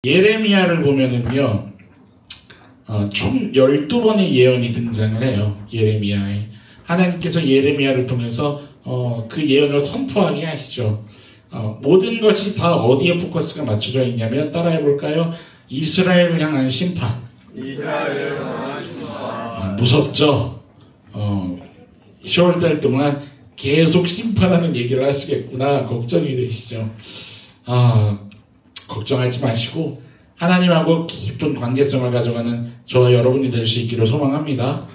예레미야를 보면은요, 총 12번의 예언이 등장을 해요. 예레미야에. 하나님께서 예레미야를 통해서 그 예언을 선포하게 하시죠. 모든 것이 다 어디에 포커스가 맞춰져 있냐면, 따라해 볼까요? 이스라엘을 향한 심판. 이스라엘을 향한 심판. 무섭죠? 10월달 동안 계속 심판하는 얘기를 하시겠구나 걱정이 되시죠. 걱정하지 마시고 하나님하고 깊은 관계성을 가져가는 저와 여러분이 될 수 있기를 소망합니다.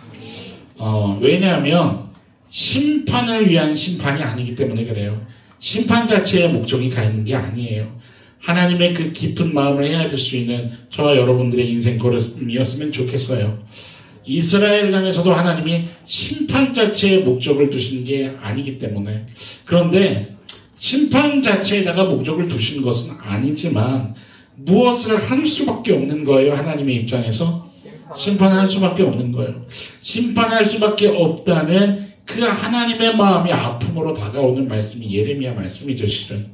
왜냐하면 심판을 위한 심판이 아니기 때문에 그래요. 심판 자체의 목적이 가 있는 게 아니에요. 하나님의 그 깊은 마음을 헤아릴 수 있는 저와 여러분들의 인생 걸음이었으면 좋겠어요. 이스라엘 향해서도 하나님이 심판 자체의 목적을 두신 게 아니기 때문에. 그런데 심판 자체에다가 목적을 두신 것은 아니지만 무엇을 할 수밖에 없는 거예요. 하나님의 입장에서 심판할 수밖에 없는 거예요. 심판할 수밖에 없다는 그 하나님의 마음이 아픔으로 다가오는 말씀이 예레미야 말씀이죠. 실은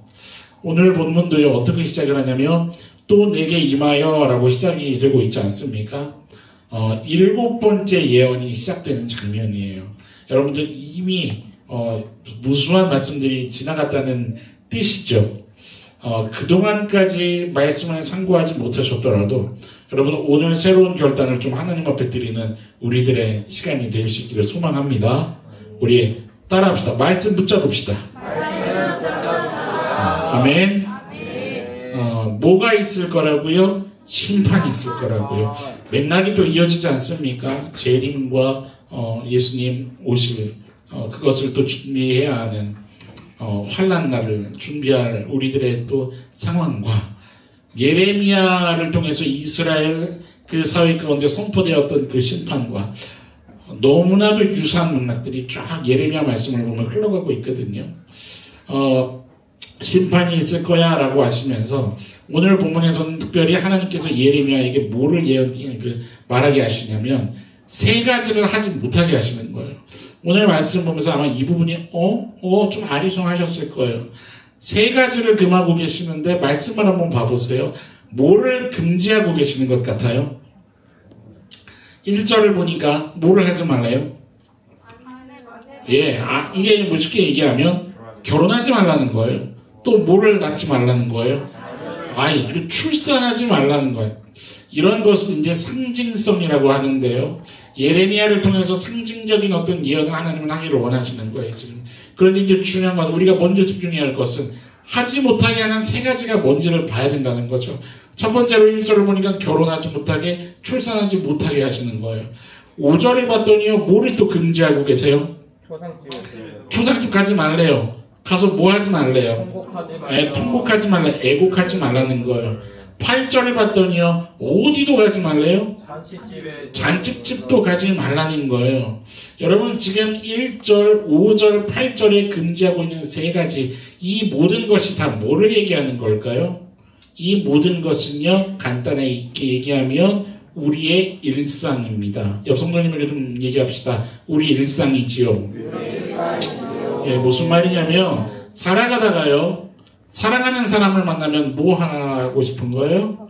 오늘 본문도요, 어떻게 시작을 하냐면 또 내게 임하여 라고 시작이 되고 있지 않습니까? 7번째 예언이 시작되는 장면이에요. 여러분들 이미 무수한 말씀들이 지나갔다는 뜻이죠. 그동안까지 말씀을 상고하지 못하셨더라도 여러분 오늘 새로운 결단을 좀 하나님 앞에 드리는 우리들의 시간이 될 수 있기를 소망합니다. 우리 따라합시다. 말씀 붙잡읍시다. 아멘. 뭐가 있을 거라고요? 심판이 있을 거라고요. 맥락이 또 이어지지 않습니까? 재림과 예수님 오실 그것을 또 준비해야 하는 환난 날을 준비할 우리들의 또 상황과 예레미야를 통해서 이스라엘 그 사회 가운데 선포되었던 그 심판과 너무나도 유사한 맥락들이 쫙 예레미야 말씀을 보면 흘러가고 있거든요. 심판이 있을 거야 라고 하시면서 오늘 본문에서는 특별히 하나님께서 예레미야에게 뭐를 말하게 하시냐면 세 가지를 하지 못하게 하시는 거예요. 오늘 말씀 보면서 아마 이 부분이 좀 아리송하셨을 거예요. 세 가지를 금하고 계시는데 말씀을 한번 봐보세요. 뭐를 금지하고 계시는 것 같아요? 1절을 보니까 뭐를 하지 말래요? 예, 이게 뭐 쉽게 얘기하면 결혼하지 말라는 거예요. 또 뭐를 낳지 말라는 거예요? 출산하지 말라는 거예요. 이런 것은 이제 상징성이라고 하는데요. 예레미야를 통해서 상징적인 어떤 예언을 하나님은 하기를 원하시는 거예요, 지금. 그런데 이제 중요한 건 우리가 먼저 집중해야 할 것은 하지 못하게 하는 세 가지가 뭔지를 봐야 된다는 거죠. 첫 번째로 1절을 보니까 결혼하지 못하게, 출산하지 못하게 하시는 거예요. 5절을 봤더니요, 뭐를 또 금지하고 계세요? 초상집 가지 말래요. 가서 뭐 하지 말래요? 통곡하지 말래, 애곡하지 말라는 거예요. 8절을 봤더니요, 어디도 가지 말래요? 잔치집도 가지 말라는 거예요. 여러분 지금 1절, 5절, 8절에 금지하고 있는 세 가지, 이 모든 것이 다 뭐를 얘기하는 걸까요? 이 모든 것은요, 간단하게 얘기하면 우리의 일상입니다. 옆 성도님에게 좀 얘기합시다. 우리 일상이지요. 예, 무슨 말이냐면 살아가다가요, 사랑하는 사람을 만나면 뭐 하고 싶은 거예요?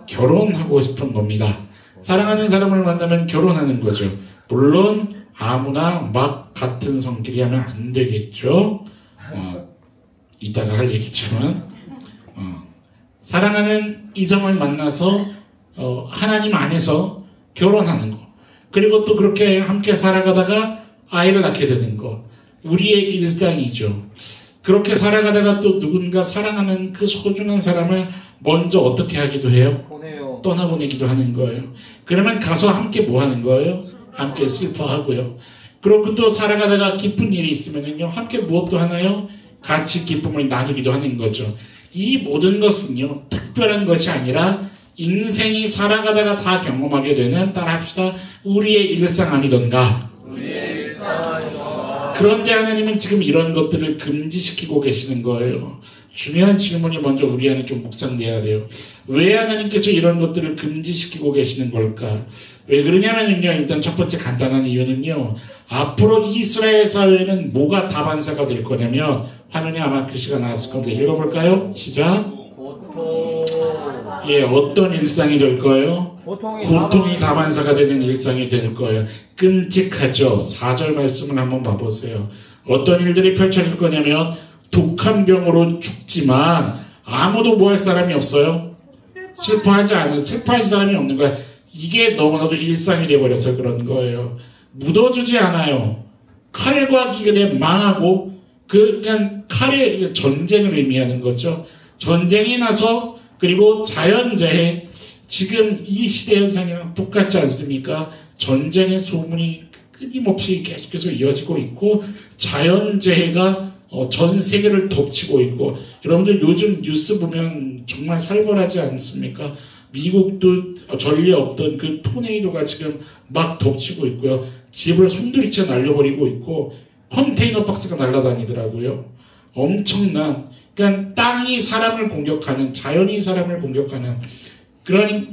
결혼하고 싶은 겁니다. 사랑하는 사람을 만나면 결혼하는 거죠. 물론 아무나 막 같은 성끼리 하면 안 되겠죠. 이따가 할 얘기지만 사랑하는 이성을 만나서 하나님 안에서 결혼하는 거, 그리고 또 그렇게 함께 살아가다가 아이를 낳게 되는 거, 우리의 일상이죠. 그렇게 살아가다가 또 누군가 사랑하는 그 소중한 사람을 먼저 어떻게 하기도 해요? 떠나보내기도 하는 거예요. 그러면 가서 함께 뭐 하는 거예요? 함께 슬퍼하고요. 그리고 또 살아가다가 기쁜 일이 있으면요, 함께 무엇도 하나요? 같이 기쁨을 나누기도 하는 거죠. 이 모든 것은요, 특별한 것이 아니라 인생이 살아가다가 다 경험하게 되는, 따라합시다, 우리의 일상 아니던가. 그런데 하나님은 지금 이런 것들을 금지시키고 계시는 거예요. 중요한 질문이 먼저 우리 안에 좀 묵상돼야 돼요. 왜 하나님께서 이런 것들을 금지시키고 계시는 걸까? 왜 그러냐면요, 일단 첫 번째 간단한 이유는요, 앞으로 이스라엘 사회에는 뭐가 다반사가 될 거냐면, 화면에 아마 글씨가 나왔을 겁니다. 읽어볼까요? 시작. 예, 어떤 일상이 될 거예요? 고통이 다반사가 되는 일상이 될 거예요. 끔찍하죠. 4절 말씀을 한번 봐보세요. 어떤 일들이 펼쳐질 거냐면 독한 병으로 죽지만 아무도 뭐 할 사람이 없어요. 슬퍼할 사람이 없는 거야. 이게 너무나도 일상이 돼버려서 그런 거예요. 묻어주지 않아요. 칼과 기근에 망하고 그냥 칼의 전쟁을 의미하는 거죠. 전쟁이 나서 그리고 자연재해 지금 이 시대 현상이랑 똑같지 않습니까? 전쟁의 소문이 끊임없이 계속해서 이어지고 있고 자연재해가 전 세계를 덮치고 있고 여러분들 요즘 뉴스 보면 정말 살벌하지 않습니까? 미국도 전례 없던 그 토네이도가 지금 막 덮치고 있고요. 집을 손들이채 날려버리고 있고 컨테이너 박스가 날아다니더라고요. 엄청난 그러니까 땅이 사람을 공격하는 자연이 사람을 공격하는 그러니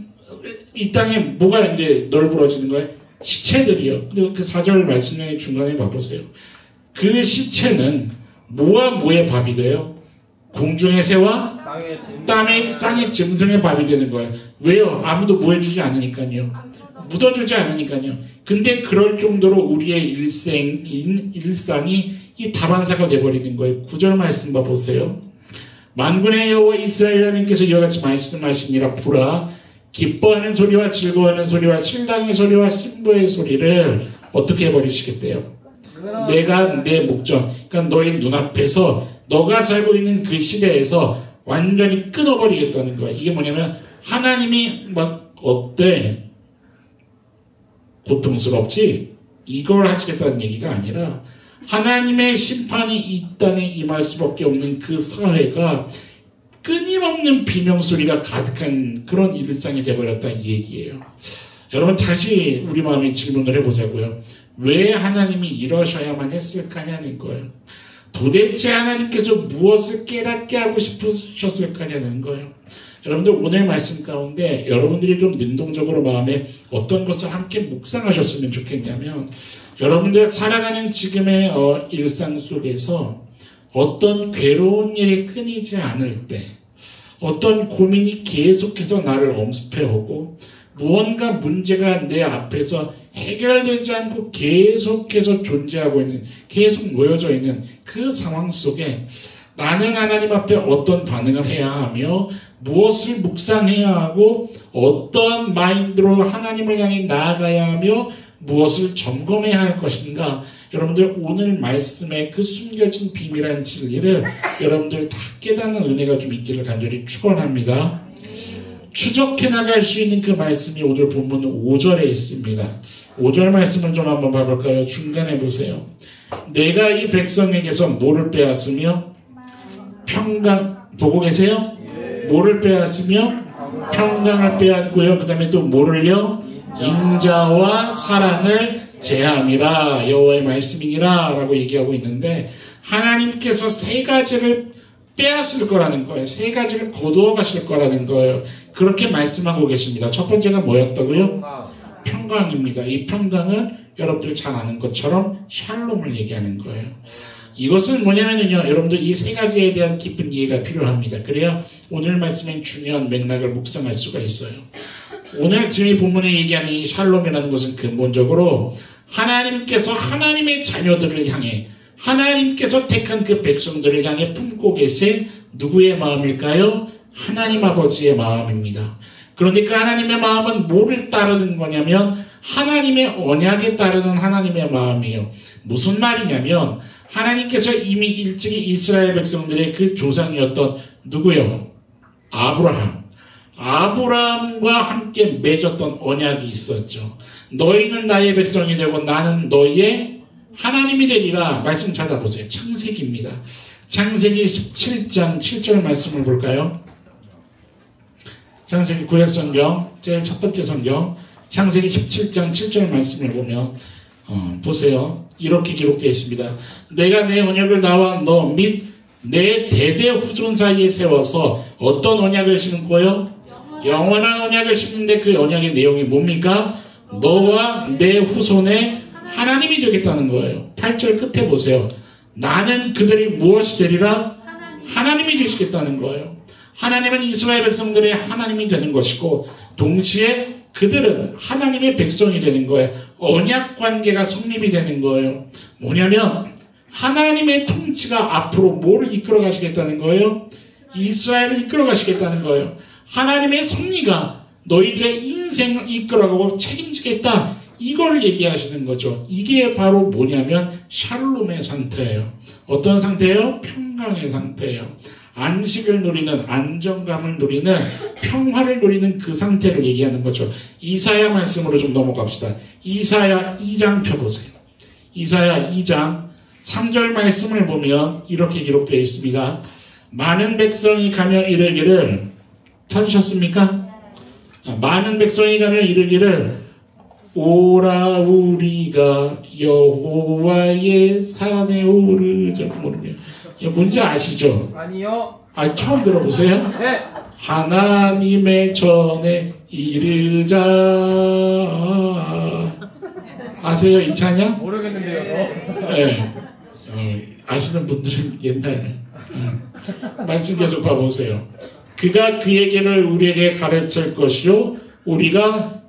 이 땅에 뭐가 이제 널브러지는 거예요? 시체들이요. 근데 그 4절 말씀의 중간에 봐보세요. 그 시체는 뭐와 뭐의 밥이 돼요? 공중의 새와 땅의 짐승의 밥이 되는 거예요. 왜요? 아무도 뭐 해주지 않으니까요. 묻어주지 않으니까요. 근데 그럴 정도로 우리의 일상이 이 다반사가 돼버리는 거예요. 9절 말씀 봐보세요. 만군의 여호와 이스라엘 하나님께서 이와 같이 말씀하시니라. 보라, 기뻐하는 소리와 즐거워하는 소리와 신랑의 소리와 신부의 소리를 어떻게 해버리시겠대요? 내가 내 목전, 그러니까 너의 눈앞에서 너가 살고 있는 그 시대에서 완전히 끊어버리겠다는 거야. 이게 뭐냐면 하나님이 막 어때? 고통스럽지? 이걸 하시겠다는 얘기가 아니라 하나님의 심판이 이 땅에 임할 수밖에 없는 그 사회가 끊임없는 비명소리가 가득한 그런 일상이 되어버렸다는 얘기예요. 여러분 다시 우리 마음에 질문을 해보자고요. 왜 하나님이 이러셔야만 했을까냐는 거예요. 도대체 하나님께서 무엇을 깨닫게 하고 싶으셨을까냐는 거예요. 여러분들 오늘 말씀 가운데 여러분들이 좀 능동적으로 마음에 어떤 것을 함께 묵상하셨으면 좋겠냐면 여러분들 살아가는 지금의 일상 속에서 어떤 괴로운 일이 끊이지 않을 때 어떤 고민이 계속해서 나를 엄습해오고 무언가 문제가 내 앞에서 해결되지 않고 계속해서 존재하고 있는 계속 놓여져 있는 그 상황 속에 나는 하나님 앞에 어떤 반응을 해야 하며 무엇을 묵상해야 하고 어떤 마인드로 하나님을 향해 나아가야 하며 무엇을 점검해야 할 것인가. 여러분들 오늘 말씀에 그 숨겨진 비밀한 진리를 여러분들 다 깨닫는 은혜가 좀 있기를 간절히 축원합니다. 추적해 나갈 수 있는 그 말씀이 오늘 본문 5절에 있습니다. 5절 말씀을 좀 한번 봐볼까요? 중간에 보세요. 내가 이 백성에게서 뭐를 빼앗으며 평강 보고 계세요? 뭐를 빼앗으며 평강을 빼앗고요. 그 다음에 또 뭐를요? 인자와 사랑을 제함이라 여호와의 말씀이니라 라고 얘기하고 있는데 하나님께서 세 가지를 빼앗을 거라는 거예요. 세 가지를 거두어 가실 거라는 거예요. 그렇게 말씀하고 계십니다. 첫 번째가 뭐였다고요? 평강입니다. 이 평강은 여러분들 잘 아는 것처럼 샬롬을 얘기하는 거예요. 이것은 뭐냐면요, 여러분들 이 세 가지에 대한 깊은 이해가 필요합니다. 그래야 오늘 말씀의 중요한 맥락을 묵상할 수가 있어요. 오늘 지금 이 본문에 얘기하는 이 샬롬이라는 것은 근본적으로 하나님께서 하나님의 자녀들을 향해 하나님께서 택한 그 백성들을 향해 품고 계신 누구의 마음일까요? 하나님 아버지의 마음입니다. 그런데 그 하나님의 마음은 뭐를 따르는 거냐면 하나님의 언약에 따르는 하나님의 마음이에요. 무슨 말이냐면 하나님께서 이미 일찍이 이스라엘 백성들의 그 조상이었던 누구요? 아브라함과 함께 맺었던 언약이 있었죠. 너희는 나의 백성이 되고 나는 너희의 하나님이 되리라. 말씀 찾아보세요. 창세기입니다. 창세기 17장 7절 말씀을 볼까요? 창세기 구약성경 제일 첫 번째 성경 창세기 17장 7절 말씀을 보면 보세요. 이렇게 기록되어 있습니다. 내가 내 언약을 나와 너 및 내 대대 후손 사이에 세워서 어떤 언약을 심고요? 영원한 언약을 심는데 그 언약의 내용이 뭡니까? 너와 내 후손의 하나님이 되겠다는 거예요. 8절 끝에 보세요. 나는 그들이 무엇이 되리라? 하나님이 되시겠다는 거예요. 하나님은 이스라엘 백성들의 하나님이 되는 것이고 동시에 그들은 하나님의 백성이 되는 거예요. 언약 관계가 성립이 되는 거예요. 뭐냐면 하나님의 통치가 앞으로 뭘 이끌어 가시겠다는 거예요? 이스라엘을 이끌어 가시겠다는 거예요. 하나님의 섭리가 너희들의 인생을 이끌어가고 책임지겠다. 이걸 얘기하시는 거죠. 이게 바로 뭐냐면 샬롬의 상태예요. 어떤 상태예요? 평강의 상태예요. 안식을 누리는, 안정감을 누리는, 평화를 누리는 그 상태를 얘기하는 거죠. 이사야 말씀으로 좀 넘어갑시다. 이사야 2장 펴보세요. 이사야 2장 3절 말씀을 보면 이렇게 기록되어 있습니다. 많은 백성이 가며 이르기를, 찾으셨습니까? 많은 백성이 가며 이르기를 오라 우리가 여호와의 산에 오르자. 모르면 뭔지 아시죠? 아니요. 아, 처음 들어보세요? 네. 하나님의 전에 이르자. 아세요 이 찬양? 모르겠는데요. 네. 아시는 분들은 옛날 말씀 계속 봐보세요. 그가 그에게를 우리에게 가르칠 것이요 우리가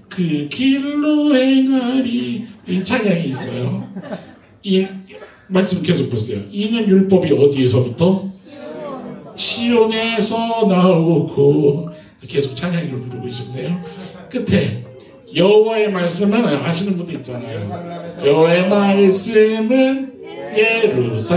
그 길로 행하리. 이 찬양이 있어요. 이 말씀 계속 보세요. 이는 율법이 어디에서부터? 시온에서 나오고. 계속 찬양을 부르고 있네요. 끝에 여호와의 말씀은 아시는 분도 있잖아요. 여호와의 말씀은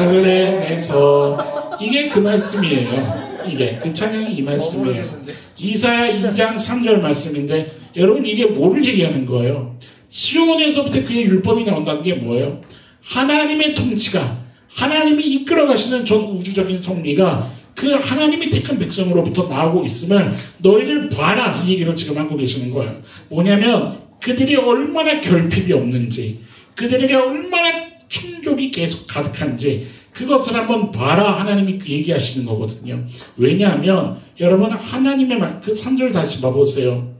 예루살렘에서. 이게 그 말씀이에요. 이게 그 찬양이 이 말씀이에요. 이사야 2장 3절 말씀인데 여러분 이게 뭐를 얘기하는 거예요? 시온에서부터 그의 율법이 나온다는 게 뭐예요? 하나님의 통치가, 하나님이 이끌어 가시는 전 우주적인 섭리가 그 하나님이 택한 백성으로부터 나오고 있음을 너희들 봐라, 이 얘기를 지금 하고 계시는 거예요. 뭐냐면 그들이 얼마나 결핍이 없는지, 그들에게 얼마나 충족이 계속 가득한지 그것을 한번 봐라, 하나님이 그 얘기하시는 거거든요. 왜냐하면 여러분 하나님의 말, 그 3절 다시 봐보세요.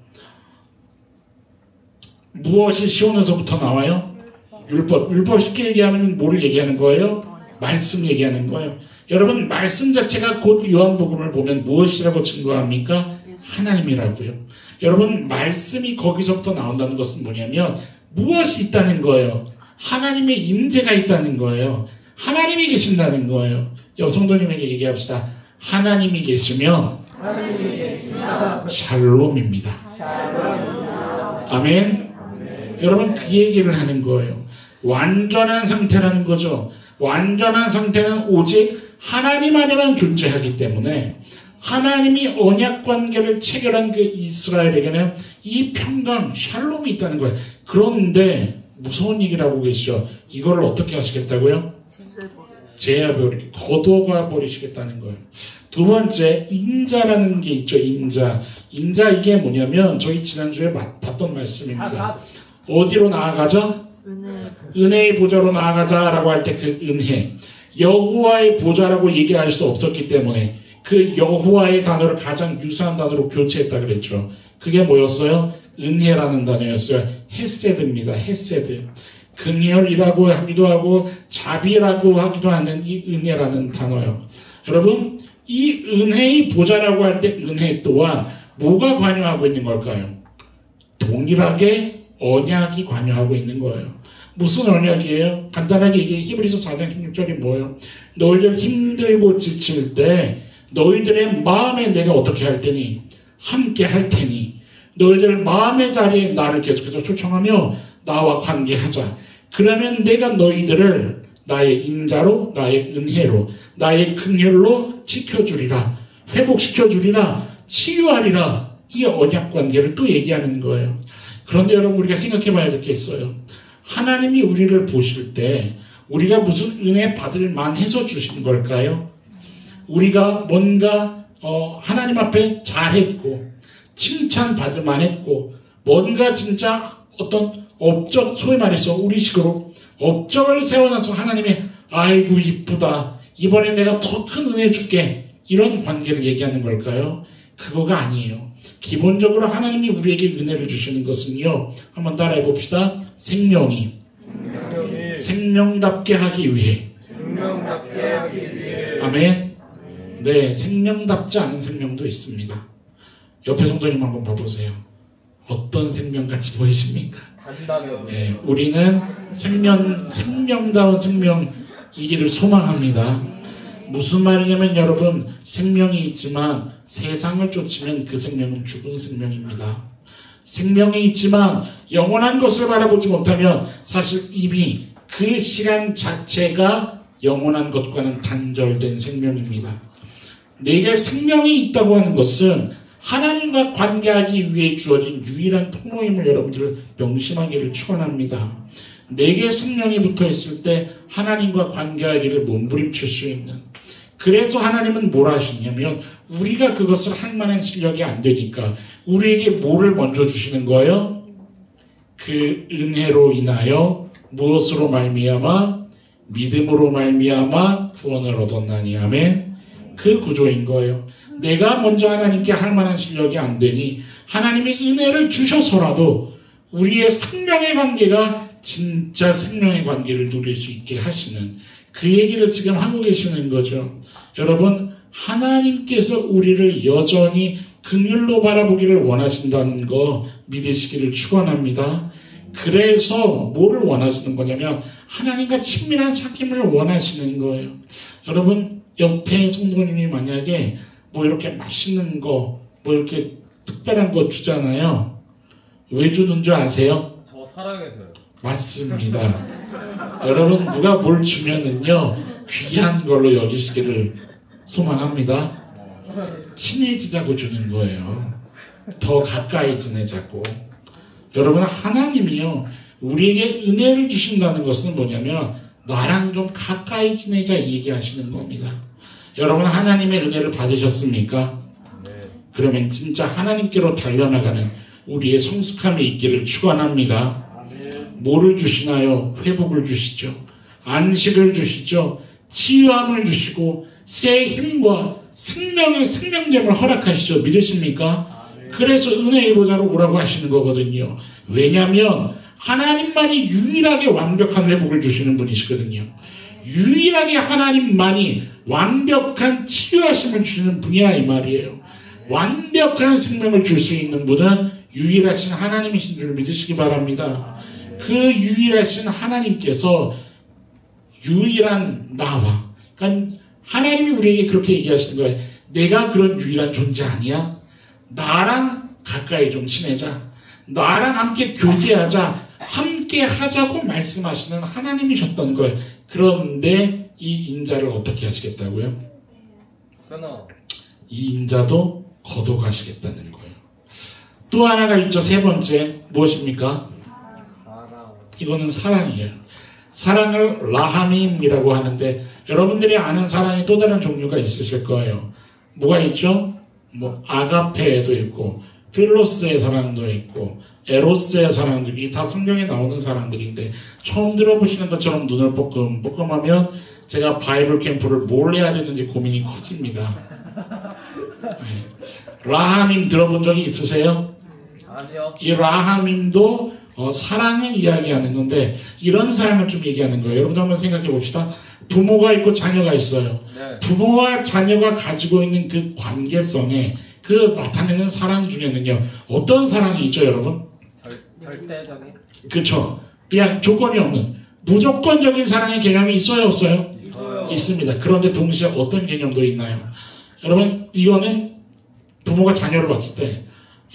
무엇이 시온에서부터 나와요? 율법. 율법 쉽게 얘기하면 뭐를 얘기하는 거예요? 말씀 얘기하는 거예요. 여러분 말씀 자체가 곧 요한복음을 보면 무엇이라고 증거합니까? 하나님이라고요. 여러분 말씀이 거기서부터 나온다는 것은 뭐냐면 무엇이 있다는 거예요? 하나님의 임재가 있다는 거예요. 하나님이 계신다는 거예요. 여성도님에게 얘기합시다. 하나님이 계시면 샬롬입니다. 아멘. 여러분 그 얘기를 하는 거예요. 완전한 상태라는 거죠. 완전한 상태는 오직 하나님 안에만 존재하기 때문에 하나님이 언약 관계를 체결한 그 이스라엘에게는 이 평강, 샬롬이 있다는 거예요. 그런데 무서운 얘기를 하고 계시죠. 이걸 어떻게 하시겠다고요? 제압을 거둬가 버리시겠다는 거예요. 두 번째, 인자라는 게 있죠. 인자. 인자 이게 뭐냐면 저희 지난주에 봤던 말씀입니다. 어디로 나아가자? 은혜의 보좌로 나아가자라고 할 때 그 은혜. 여호와의 보좌라고 얘기할 수 없었기 때문에 그 여호와의 단어를 가장 유사한 단어로 교체했다 그랬죠. 그게 뭐였어요? 은혜라는 단어였어요. 헤세드입니다. 헤세드. 긍휼이라고 하기도 하고 자비라고 하기도 하는 이 은혜라는 단어요. 여러분 이 은혜의 보좌라고 할 때 은혜 또한 뭐가 관여하고 있는 걸까요? 동일하게 언약이 관여하고 있는 거예요. 무슨 언약이에요? 간단하게 얘기해. 히브리서 4장 16절이 뭐예요? 너희들 힘들고 지칠 때 너희들의 마음에 내가 어떻게 할 테니? 함께 할 테니 너희들 마음의 자리에 나를 계속해서 초청하며 나와 관계하자. 그러면 내가 너희들을 나의 인자로, 나의 은혜로, 나의 긍휼로 지켜주리라, 회복시켜주리라, 치유하리라. 이 언약 관계를 또 얘기하는 거예요. 그런데 여러분 우리가 생각해 봐야 될 게 있어요. 하나님이 우리를 보실 때 우리가 무슨 은혜 받을 만해서 주신 걸까요? 우리가 뭔가 하나님 앞에 잘했고 칭찬받을 만했고 뭔가 진짜 어떤 업적, 소위 말해서 우리식으로 업적을 세워놔서 하나님의 아이고 이쁘다, 이번에 내가 더 큰 은혜 줄게, 이런 관계를 얘기하는 걸까요? 그거가 아니에요. 기본적으로 하나님이 우리에게 은혜를 주시는 것은요, 한번 따라해 봅시다. 생명답게 하기 위해. 아멘. 네, 생명답지 않은 생명도 있습니다. 옆에 성도님 한번 봐보세요. 어떤 생명같이 보이십니까? 네, 우리는 생명다운 생명이기를 소망합니다. 무슨 말이냐면 여러분, 생명이 있지만 세상을 쫓으면 그 생명은 죽은 생명입니다. 생명이 있지만 영원한 것을 바라보지 못하면 사실 이미 그 시간 자체가 영원한 것과는 단절된 생명입니다. 내게 생명이 있다고 하는 것은 하나님과 관계하기 위해 주어진 유일한 통로임을 여러분들 명심하기를 축원합니다. 내게 생명이 붙어있을 때 하나님과 관계하기를 몸부림칠 수 있는, 그래서 하나님은 뭘 하시냐면 우리가 그것을 할 만한 실력이 안 되니까 우리에게 뭐를 먼저 주시는 거예요? 그 은혜로 인하여 무엇으로 말미암아? 믿음으로 말미암아 구원을 얻었나니. 아멘. 그 구조인 거예요. 내가 먼저 하나님께 할 만한 실력이 안 되니 하나님이 은혜를 주셔서라도 우리의 생명의 관계가 진짜 생명의 관계를 누릴 수 있게 하시는, 그 얘기를 지금 하고 계시는 거죠. 여러분, 하나님께서 우리를 여전히 긍휼로 바라보기를 원하신다는 거 믿으시기를 축원합니다. 그래서 뭐를 원하시는 거냐면 하나님과 친밀한 사귐을 원하시는 거예요. 여러분, 옆에 성도님이 만약에 뭐 이렇게 맛있는 거, 뭐 이렇게 특별한 거 주잖아요. 왜 주는 줄 아세요? 저 사랑해서요. 맞습니다. 여러분, 누가 뭘 주면은요, 귀한 걸로 여기시기를 소망합니다. 친해지자고 주는 거예요. 더 가까이 지내자고. 여러분, 하나님이요, 우리에게 은혜를 주신다는 것은 뭐냐면 나랑 좀 가까이 지내자 얘기하시는 겁니다. 여러분, 하나님의 은혜를 받으셨습니까? 네. 그러면 진짜 하나님께로 달려나가는 우리의 성숙함이 있기를 축원합니다. 뭐를 주시나요? 회복을 주시죠. 안식을 주시죠. 치유함을 주시고 새 힘과 생명의 생명됨을 허락하시죠. 믿으십니까? 그래서 은혜의 보좌로 오라고 하시는 거거든요. 왜냐하면 하나님만이 유일하게 완벽한 회복을 주시는 분이시거든요. 유일하게 하나님만이 완벽한 치유하심을 주시는 분이라 이 말이에요. 완벽한 생명을 줄 수 있는 분은 유일하신 하나님이신 줄 믿으시기 바랍니다. 그 유일하신 하나님께서 유일한 나와, 그러니까 하나님이 우리에게 그렇게 얘기하시는 거예요. 내가 그런 유일한 존재 아니야? 나랑 가까이 좀 지내자. 나랑 함께 교제하자. 함께 하자고 말씀하시는 하나님이셨던 거예요. 그런데 이 인자를 어떻게 하시겠다고요? 이 인자도 거둬가시겠다는 거예요. 또 하나가 있죠. 세 번째 무엇입니까? 이거는 사랑이에요. 사랑을 라하밈이라고 하는데 여러분들이 아는 사랑이 또 다른 종류가 있으실 거예요. 뭐가 있죠? 뭐 아가페도 있고 필로스의 사랑도 있고 에로스의 사랑도 있고, 이 다 성경에 나오는 사랑들인데 처음 들어보시는 것처럼 눈을 뽀끔뽀끔하면 제가 바이블 캠프를 뭘 해야 되는지 고민이 커집니다. 네. 라하밈 들어본 적이 있으세요? 아니요. 이 라하밈도 사랑을 이야기하는 건데 이런 사랑을 좀 얘기하는 거예요. 여러분들 한번 생각해 봅시다. 부모가 있고 자녀가 있어요. 네. 부모와 자녀가 가지고 있는 그 관계성에 그 나타내는 사랑 중에는요, 어떤 사랑이 있죠, 여러분? 절대적인. 그렇죠. 그냥 조건이 없는 무조건적인 사랑의 개념이 있어요, 없어요? 있어요. 있습니다. 그런데 동시에 어떤 개념도 있나요? 여러분, 이거는 부모가 자녀를 봤을 때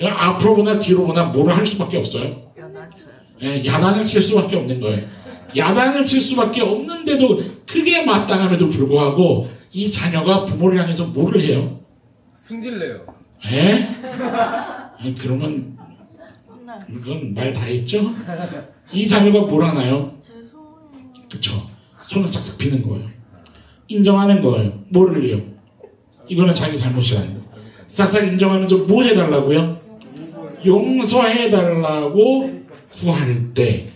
앞으로 보나 뒤로 보나 뭐를 할 수밖에 없어요. 야단을 칠 수밖에 없는 거예요. 야단을 칠 수밖에 없는데도 그게 마땅함에도 불구하고 이 자녀가 부모를 향해서 뭐를 해요? 승질내요. 에? 그러면 이건 말 다 했죠? 이 자녀가 뭘 하나요? 그쵸. 손을 싹싹 비는 거예요. 인정하는 거예요. 뭐를 해요? 이거는 자기 잘못이라는 거예요. 싹싹 인정하면서 뭐 해달라고요? 용서해달라고 구할 때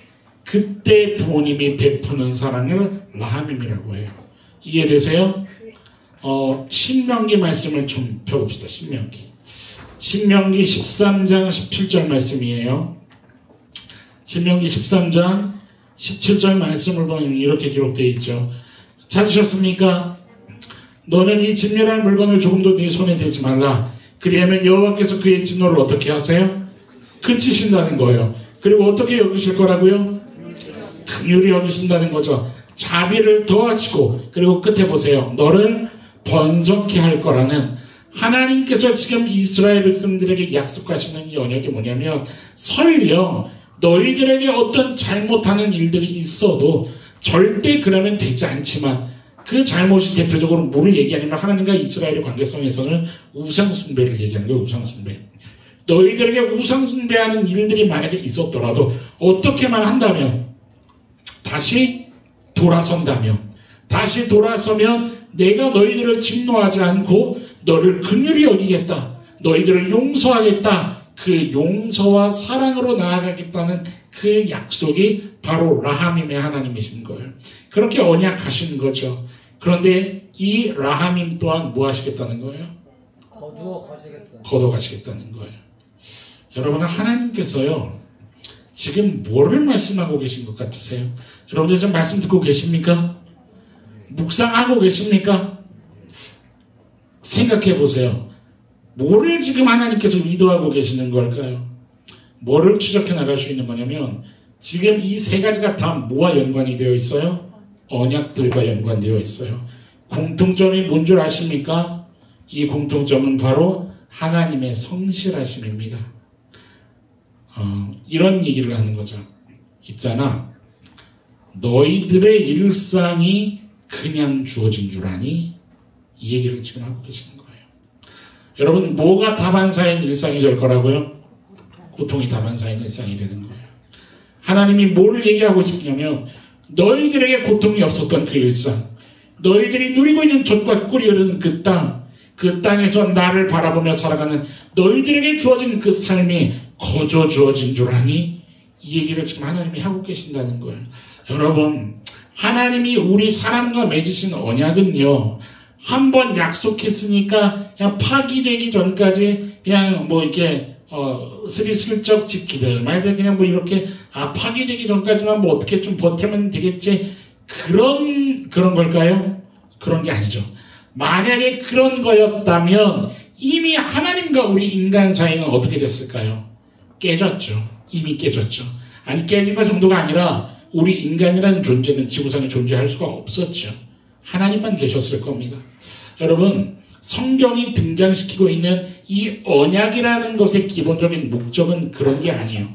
그때 부모님이 베푸는 사랑을 라함임이라고 해요. 이해되세요? 신명기 말씀을 좀 펴봅시다. 신명기 13장 17절 말씀이에요. 신명기 13장 17절 말씀을 보면 이렇게 기록되어 있죠. 찾으셨습니까? 너는 이 진멸할 물건을 조금도 네 손에 대지 말라. 그리하면 여호와께서 그의 진노를 어떻게 하세요? 그치신다는 거예요. 그리고 어떻게 여기실 거라고요? 긍휼히 여기신다는 거죠. 자비를 더하시고, 그리고 끝에 보세요. 너를 번성케 할 거라는 하나님께서 지금 이스라엘 백성들에게 약속하시는 이 언약이 뭐냐면, 설령 너희들에게 어떤 잘못하는 일들이 있어도 절대 그러면 되지 않지만, 그 잘못이 대표적으로 뭐를 얘기하냐면 하나님과 이스라엘의 관계성에서는 우상숭배를 얘기하는 거예요. 우상숭배. 너희들에게 우상숭배하는 일들이 만약에 있었더라도 어떻게만 한다면, 다시 돌아선다면, 다시 돌아서면 내가 너희들을 진노하지 않고 너를 긍휼히 여기겠다. 너희들을 용서하겠다. 그 용서와 사랑으로 나아가겠다는 그 약속이 바로 라하밈의 하나님이신 거예요. 그렇게 언약하시는 거죠. 그런데 이 라하밈 또한 뭐 하시겠다는 거예요? 거둬가시겠다는 거예요. 여러분, 하나님께서요, 지금 뭐를 말씀하고 계신 것 같으세요? 여러분들 지금 말씀 듣고 계십니까? 묵상하고 계십니까? 생각해 보세요. 뭐를 지금 하나님께서 의도하고 계시는 걸까요? 뭐를 추적해 나갈 수 있는 거냐면, 지금 이 세 가지가 다 뭐와 연관이 되어 있어요? 언약들과 연관되어 있어요. 공통점이 뭔 줄 아십니까? 이 공통점은 바로 하나님의 성실하심입니다. 이런 얘기를 하는 거죠. 있잖아, 너희들의 일상이 그냥 주어진 줄 아니? 이 얘기를 지금 하고 계시는 거예요. 여러분, 뭐가 다반사인 일상이 될 거라고요? 고통이 다반사인 일상이 되는 거예요. 하나님이 뭘 얘기하고 싶냐면, 너희들에게 고통이 없었던 그 일상, 너희들이 누리고 있는 젖과 꿀이 흐르는 그 땅, 그 땅에서 나를 바라보며 살아가는 너희들에게 주어진 그 삶이 거저 주어진 줄 아니? 이 얘기를 지금 하나님이 하고 계신다는 거예요. 여러분, 하나님이 우리 사람과 맺으신 언약은요, 한번 약속했으니까 그냥 파기되기 전까지 그냥 뭐 이렇게 스리슬쩍 지키든 말든 그냥 뭐 이렇게 파기되기 전까지만 뭐 어떻게 좀 버티면 되겠지, 그런 걸까요? 그런 게 아니죠. 만약에 그런 거였다면 이미 하나님과 우리 인간 사이는 어떻게 됐을까요? 깨졌죠. 이미 깨졌죠. 아니, 깨진 것 정도가 아니라 우리 인간이라는 존재는 지구상에 존재할 수가 없었죠. 하나님만 계셨을 겁니다. 여러분, 성경이 등장시키고 있는 이 언약이라는 것의 기본적인 목적은 그런 게 아니에요.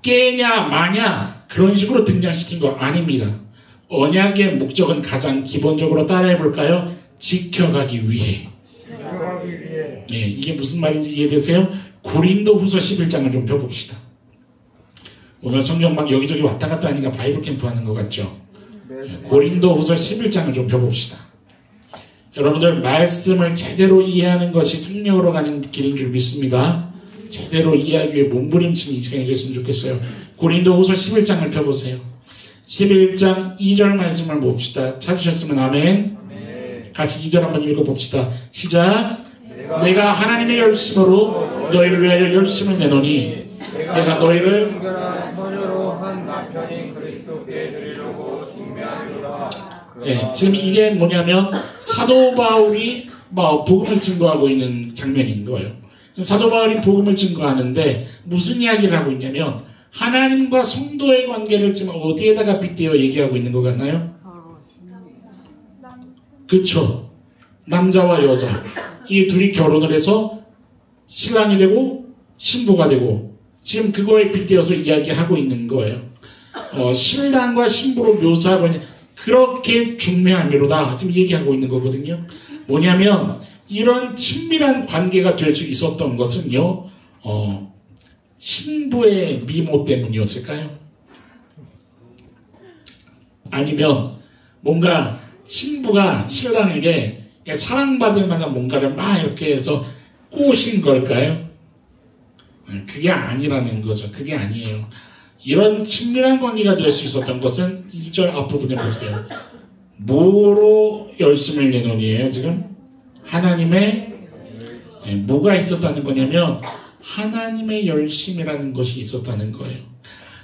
깨냐 마냐 그런 식으로 등장시킨 거 아닙니다. 언약의 목적은 가장 기본적으로 따라해 볼까요? 지켜가기 위해. 네, 이게 무슨 말인지 이해되세요? 고린도후서 11장을 좀 펴봅시다. 오늘 성경 막 여기저기 왔다 갔다 하니까 바이블 캠프 하는 것 같죠? 고린도후서 11장을 좀 펴봅시다. 여러분들, 말씀을 제대로 이해하는 것이 승리로 가는 길인 줄 믿습니다. 제대로 이해하기 위해 몸부림치는 이 시간이 됐으면 좋겠어요. 고린도후서 11장을 펴보세요. 11장 2절 말씀을 봅시다. 찾으셨으면 아멘. 같이 2절 한번 읽어봅시다. 시작. 내가 하나님의 열심으로 너희를 위하여 열심을 내노니 내가 너희를 처녀로 한 남편인 그리스도께 드리려고 준비하노라. 네, 지금 이게 뭐냐면 사도 바울이 복음을 증거하고 있는 장면인 거예요. 사도 바울이 복음을 증거하는데 무슨 이야기를 하고 있냐면 하나님과 성도의 관계를 지금 어디에다가 빗대어 얘기하고 있는 것 같나요? 그쵸. 남자와 여자 이 둘이 결혼을 해서 신랑이 되고 신부가 되고 지금 그거에 빗대어서 이야기하고 있는 거예요. 신랑과 신부로 묘사하고 있는 그렇게 중매하미로다 지금 얘기하고 있는 거거든요. 뭐냐면 이런 친밀한 관계가 될 수 있었던 것은요, 신부의 미모 때문이었을까요? 아니면 뭔가 신부가 신랑에게 사랑받을 만한 뭔가를 막 이렇게 해서 꼬신 걸까요? 그게 아니라는 거죠. 그게 아니에요. 이런 친밀한 관계가 될 수 있었던 것은 2절 앞부분에 보세요. 뭐로 열심을 내노니에요 지금? 하나님의 뭐가 있었다는 거냐면 하나님의 열심이라는 것이 있었다는 거예요.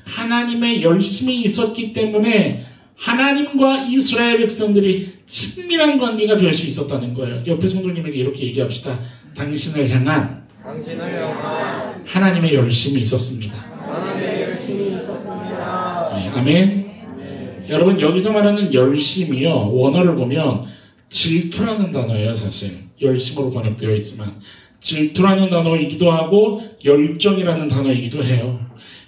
하나님의 열심이 있었기 때문에 하나님과 이스라엘 백성들이 친밀한 관계가 될 수 있었다는 거예요. 옆에 성도님에게 이렇게 얘기합시다. 당신을 향한 하나님의 열심이 있었습니다. 네, 아멘. 여러분, 여기서 말하는 열심이요, 원어를 보면 질투라는 단어예요. 사실 열심으로 번역되어 있지만 질투라는 단어이기도 하고 열정이라는 단어이기도 해요.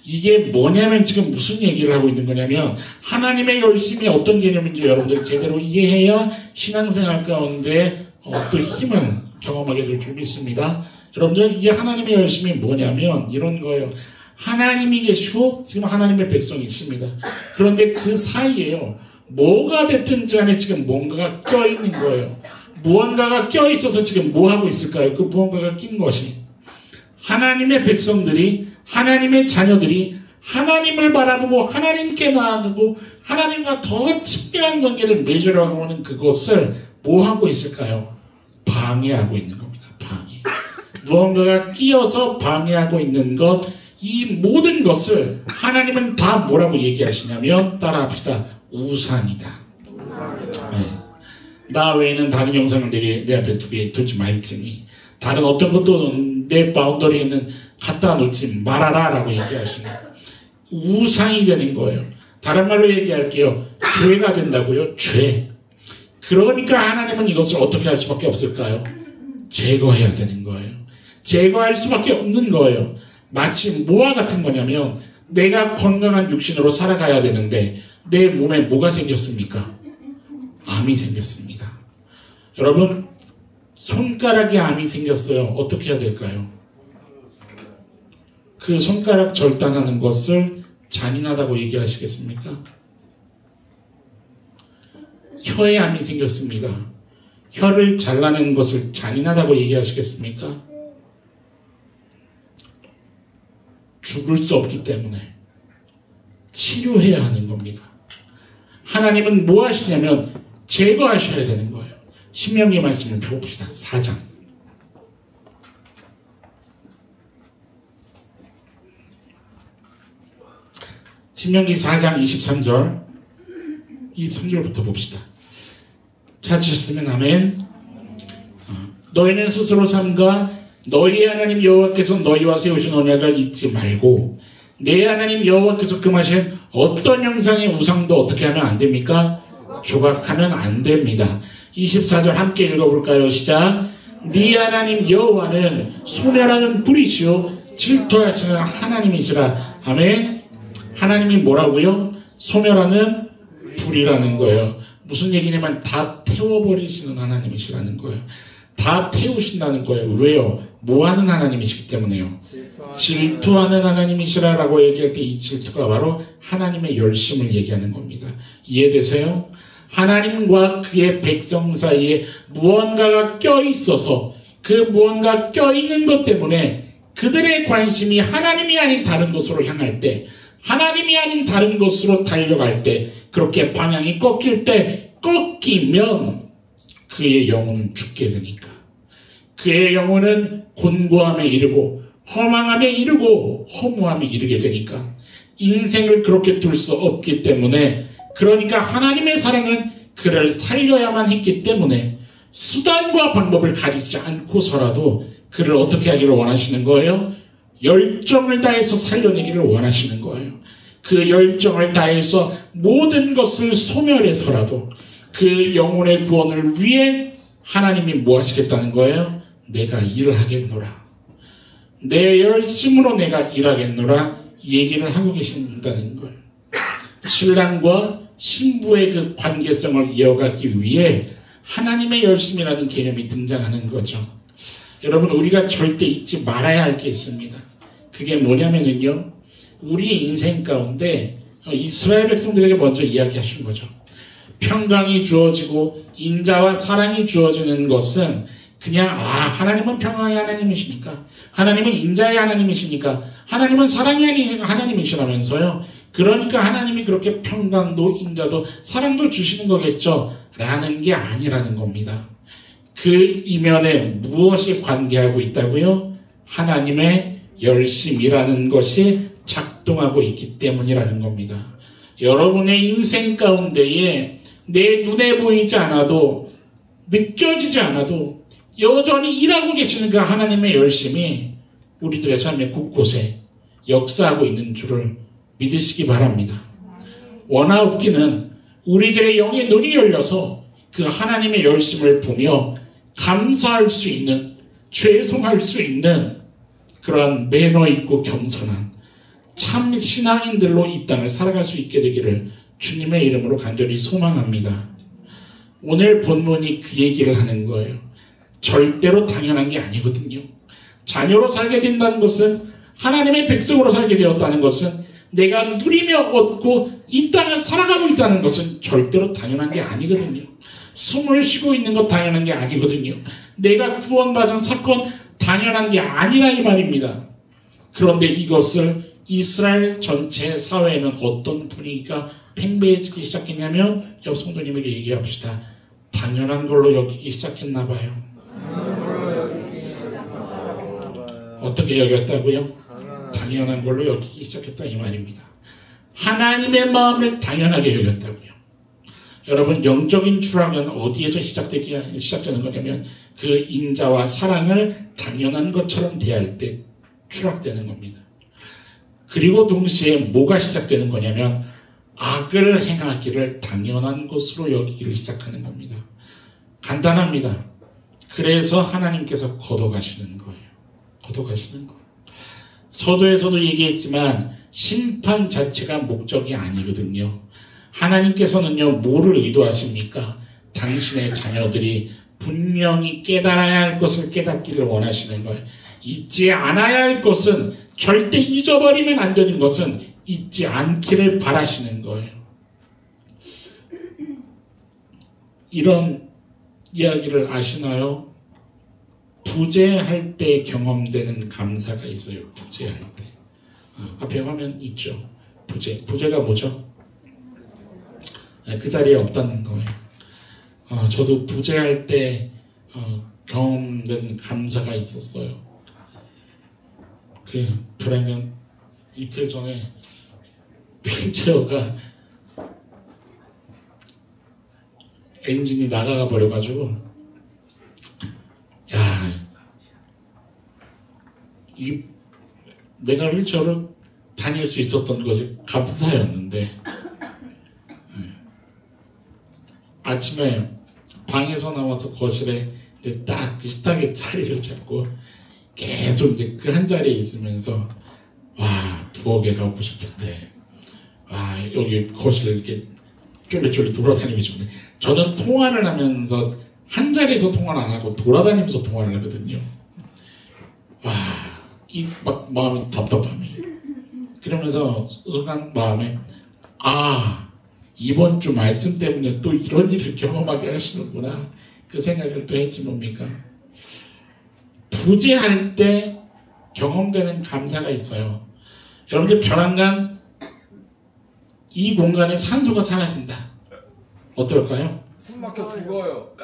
이게 뭐냐면 지금 무슨 얘기를 하고 있는 거냐면 하나님의 열심이 어떤 개념인지 여러분들 제대로 이해해야 신앙생활 가운데 또 힘을 경험하게 될 줄 믿습니다. 여러분들, 이 하나님의 열심이 뭐냐면 이런 거예요. 하나님이 계시고 지금 하나님의 백성이 있습니다. 그런데 그 사이에요, 뭐가 됐든지 간에 지금 뭔가가 껴있는 거예요. 무언가가 껴있어서 지금 뭐 하고 있을까요? 그 무언가가 낀 것이 하나님의 백성들이, 하나님의 자녀들이 하나님을 바라보고 하나님께 나아가고 하나님과 더 친밀한 관계를 맺으려고 하는 그것을 뭐 하고 있을까요? 방해하고 있는 겁니다. 방해. 무언가가 끼어서 방해하고 있는 것, 이 모든 것을 하나님은 다 뭐라고 얘기하시냐면, 따라합시다. 우상이다. 네. 나 외에는 다른 영상을 내 앞에 두지 말지니 다른 어떤 것도 내 바운더리에는 갖다 놓지 말아라 라고 얘기하시는 우상이 되는 거예요. 다른 말로 얘기할게요. 죄가 된다고요. 죄. 그러니까 하나님은 이것을 어떻게 할 수밖에 없을까요? 제거해야 되는 거예요. 제거할 수밖에 없는 거예요. 마치 뭐와 같은 거냐면 내가 건강한 육신으로 살아가야 되는데 내 몸에 뭐가 생겼습니까? 암이 생겼습니다. 여러분, 손가락에 암이 생겼어요. 어떻게 해야 될까요? 그 손가락 절단하는 것을 잔인하다고 얘기하시겠습니까? 혀에 암이 생겼습니다. 혀를 잘라내는 것을 잔인하다고 얘기하시겠습니까? 죽을 수 없기 때문에 치료해야 하는 겁니다. 하나님은 뭐 하시냐면 제거하셔야 되는 거예요. 신명기 말씀을 펴봅시다. 4장. 신명기 4장 23절부터 봅시다. 찾으셨으면 아멘. 너희는 스스로 삼가 너희의 하나님 여호와께서 너희와 세우신 언약을 잊지 말고 내 하나님 여호와께서 금하신 어떤 형상의 우상도 어떻게 하면 안 됩니까? 조각하면 안 됩니다. 24절 함께 읽어볼까요? 시작. 네 하나님 여호와는 소멸하는 불이시오 질투하시는 하나님이시라. 아멘. 하나님이 뭐라고요? 소멸하는 불이라는 거예요. 무슨 얘기냐면 다 태워버리시는 하나님이시라는 거예요. 다 태우신다는 거예요. 왜요? 뭐하는 하나님이시기 때문에요. 질투하는 하나님이시라라고 얘기할 때 이 질투가 바로 하나님의 열심을 얘기하는 겁니다. 이해되세요? 하나님과 그의 백성 사이에 무언가가 껴있어서 그 무언가 껴있는 것 때문에 그들의 관심이 하나님이 아닌 다른 곳으로 향할 때, 하나님이 아닌 다른 곳으로 달려갈 때, 그렇게 방향이 꺾이면 그의 영혼은 죽게 되니까. 그의 영혼은 곤고함에 이르고 허망함에 이르고 허무함에 이르게 되니까 인생을 그렇게 둘 수 없기 때문에, 그러니까 하나님의 사랑은 그를 살려야만 했기 때문에 수단과 방법을 가리지 않고서라도 그를 어떻게 하기를 원하시는 거예요? 열정을 다해서 살려내기를 원하시는 거예요. 그 열정을 다해서 모든 것을 소멸해서라도 그 영혼의 구원을 위해 하나님이 뭐 하시겠다는 거예요? 내가 일을 하겠노라. 내 열심으로 내가 일하겠노라 얘기를 하고 계신다는 거예요. 신랑과 신부의 그 관계성을 이어가기 위해 하나님의 열심이라는 개념이 등장하는 거죠. 여러분, 우리가 절대 잊지 말아야 할 게 있습니다. 그게 뭐냐면요, 우리 인생 가운데 이스라엘 백성들에게 먼저 이야기하신 거죠. 평강이 주어지고 인자와 사랑이 주어지는 것은 그냥 하나님은 평강의 하나님이시니까, 하나님은 인자의 하나님이시니까, 하나님은 사랑의 하나님이시라면서요. 그러니까 하나님이 그렇게 평강도 인자도 사랑도 주시는 거겠죠 라는 게 아니라는 겁니다. 그 이면에 무엇이 관계하고 있다고요? 하나님의 열심이라는 것이 작동하고 있기 때문이라는 겁니다. 여러분의 인생 가운데에 내 눈에 보이지 않아도 느껴지지 않아도 여전히 일하고 계시는 그 하나님의 열심이 우리들의 삶의 곳곳에 역사하고 있는 줄을 믿으시기 바랍니다. 원하옵기는 우리들의 영의 눈이 열려서 그 하나님의 열심을 보며 감사할 수 있는, 죄송할 수 있는 그러한 매너 있고 겸손한 참 신앙인들로 이 땅을 살아갈 수 있게 되기를 주님의 이름으로 간절히 소망합니다. 오늘 본문이 그 얘기를 하는 거예요. 절대로 당연한 게 아니거든요. 자녀로 살게 된다는 것은, 하나님의 백성으로 살게 되었다는 것은, 내가 누리며 얻고 이 땅을 살아가고 있다는 것은 절대로 당연한 게 아니거든요. 숨을 쉬고 있는 것 당연한 게 아니거든요. 내가 구원받은 사건 당연한 게 아니라 이 말입니다. 그런데 이것을 이스라엘 전체 사회에는 어떤 분위기가 팽배해지기 시작했냐면, 옆 성도님에게 얘기합시다. 당연한 걸로 여기기 시작했나 봐요. 어떻게 여겼다고요? 당연한 걸로 여기기 시작했다 이 말입니다. 하나님의 마음을 당연하게 여겼다고요. 여러분, 영적인 추락은 어디에서 시작되는 거냐면 그 인자와 사랑을 당연한 것처럼 대할 때 추락되는 겁니다. 그리고 동시에 뭐가 시작되는 거냐면 악을 행하기를 당연한 것으로 여기기를 시작하는 겁니다. 간단합니다. 그래서 하나님께서 걷어가시는 거예요. 걷어가시는 거예요. 서두에서도 얘기했지만 심판 자체가 목적이 아니거든요. 하나님께서는요, 뭐를 의도하십니까? 당신의 자녀들이 분명히 깨달아야 할 것을 깨닫기를 원하시는 거예요. 잊지 않아야 할 것은, 절대 잊어버리면 안 되는 것은 잊지 않기를 바라시는 거예요. 이런 이야기를 아시나요? 부재할 때 경험되는 감사가 있어요. 부재할 때. 앞에 화면 있죠. 부재가 뭐죠? 그 자리에 없다는 거예요. 저도 부재할 때 경험된 감사가 있었어요. 그 불행한 이틀 전에 휠체어가 엔진이 나가가 버려가지고, 내가 휠체어로 다닐 수 있었던 것이 감사였는데, 아침에 방에서 나와서 거실에 딱 그 식탁에 자리를 잡고 계속 이제 그 한 자리에 있으면서, 부엌에 가고 싶은데, 여기 거실을 이렇게 쫄래쫄래 돌아다니고 싶은데, 저는 통화를 하면서 한 자리에서 통화를 안 하고 돌아다니면서 통화를 하거든요. 이 막 마음이 답답함이. 그러면서 순간 마음에, 이번 주 말씀 때문에 또 이런 일을 경험하게 하시는구나, 그 생각을 또 했지 뭡니까? 부재할 때 경험되는 감사가 있어요. 여러분들 벼랑간 이 공간에 산소가 사라진다. 어떨까요? 숨 막혀 죽어요.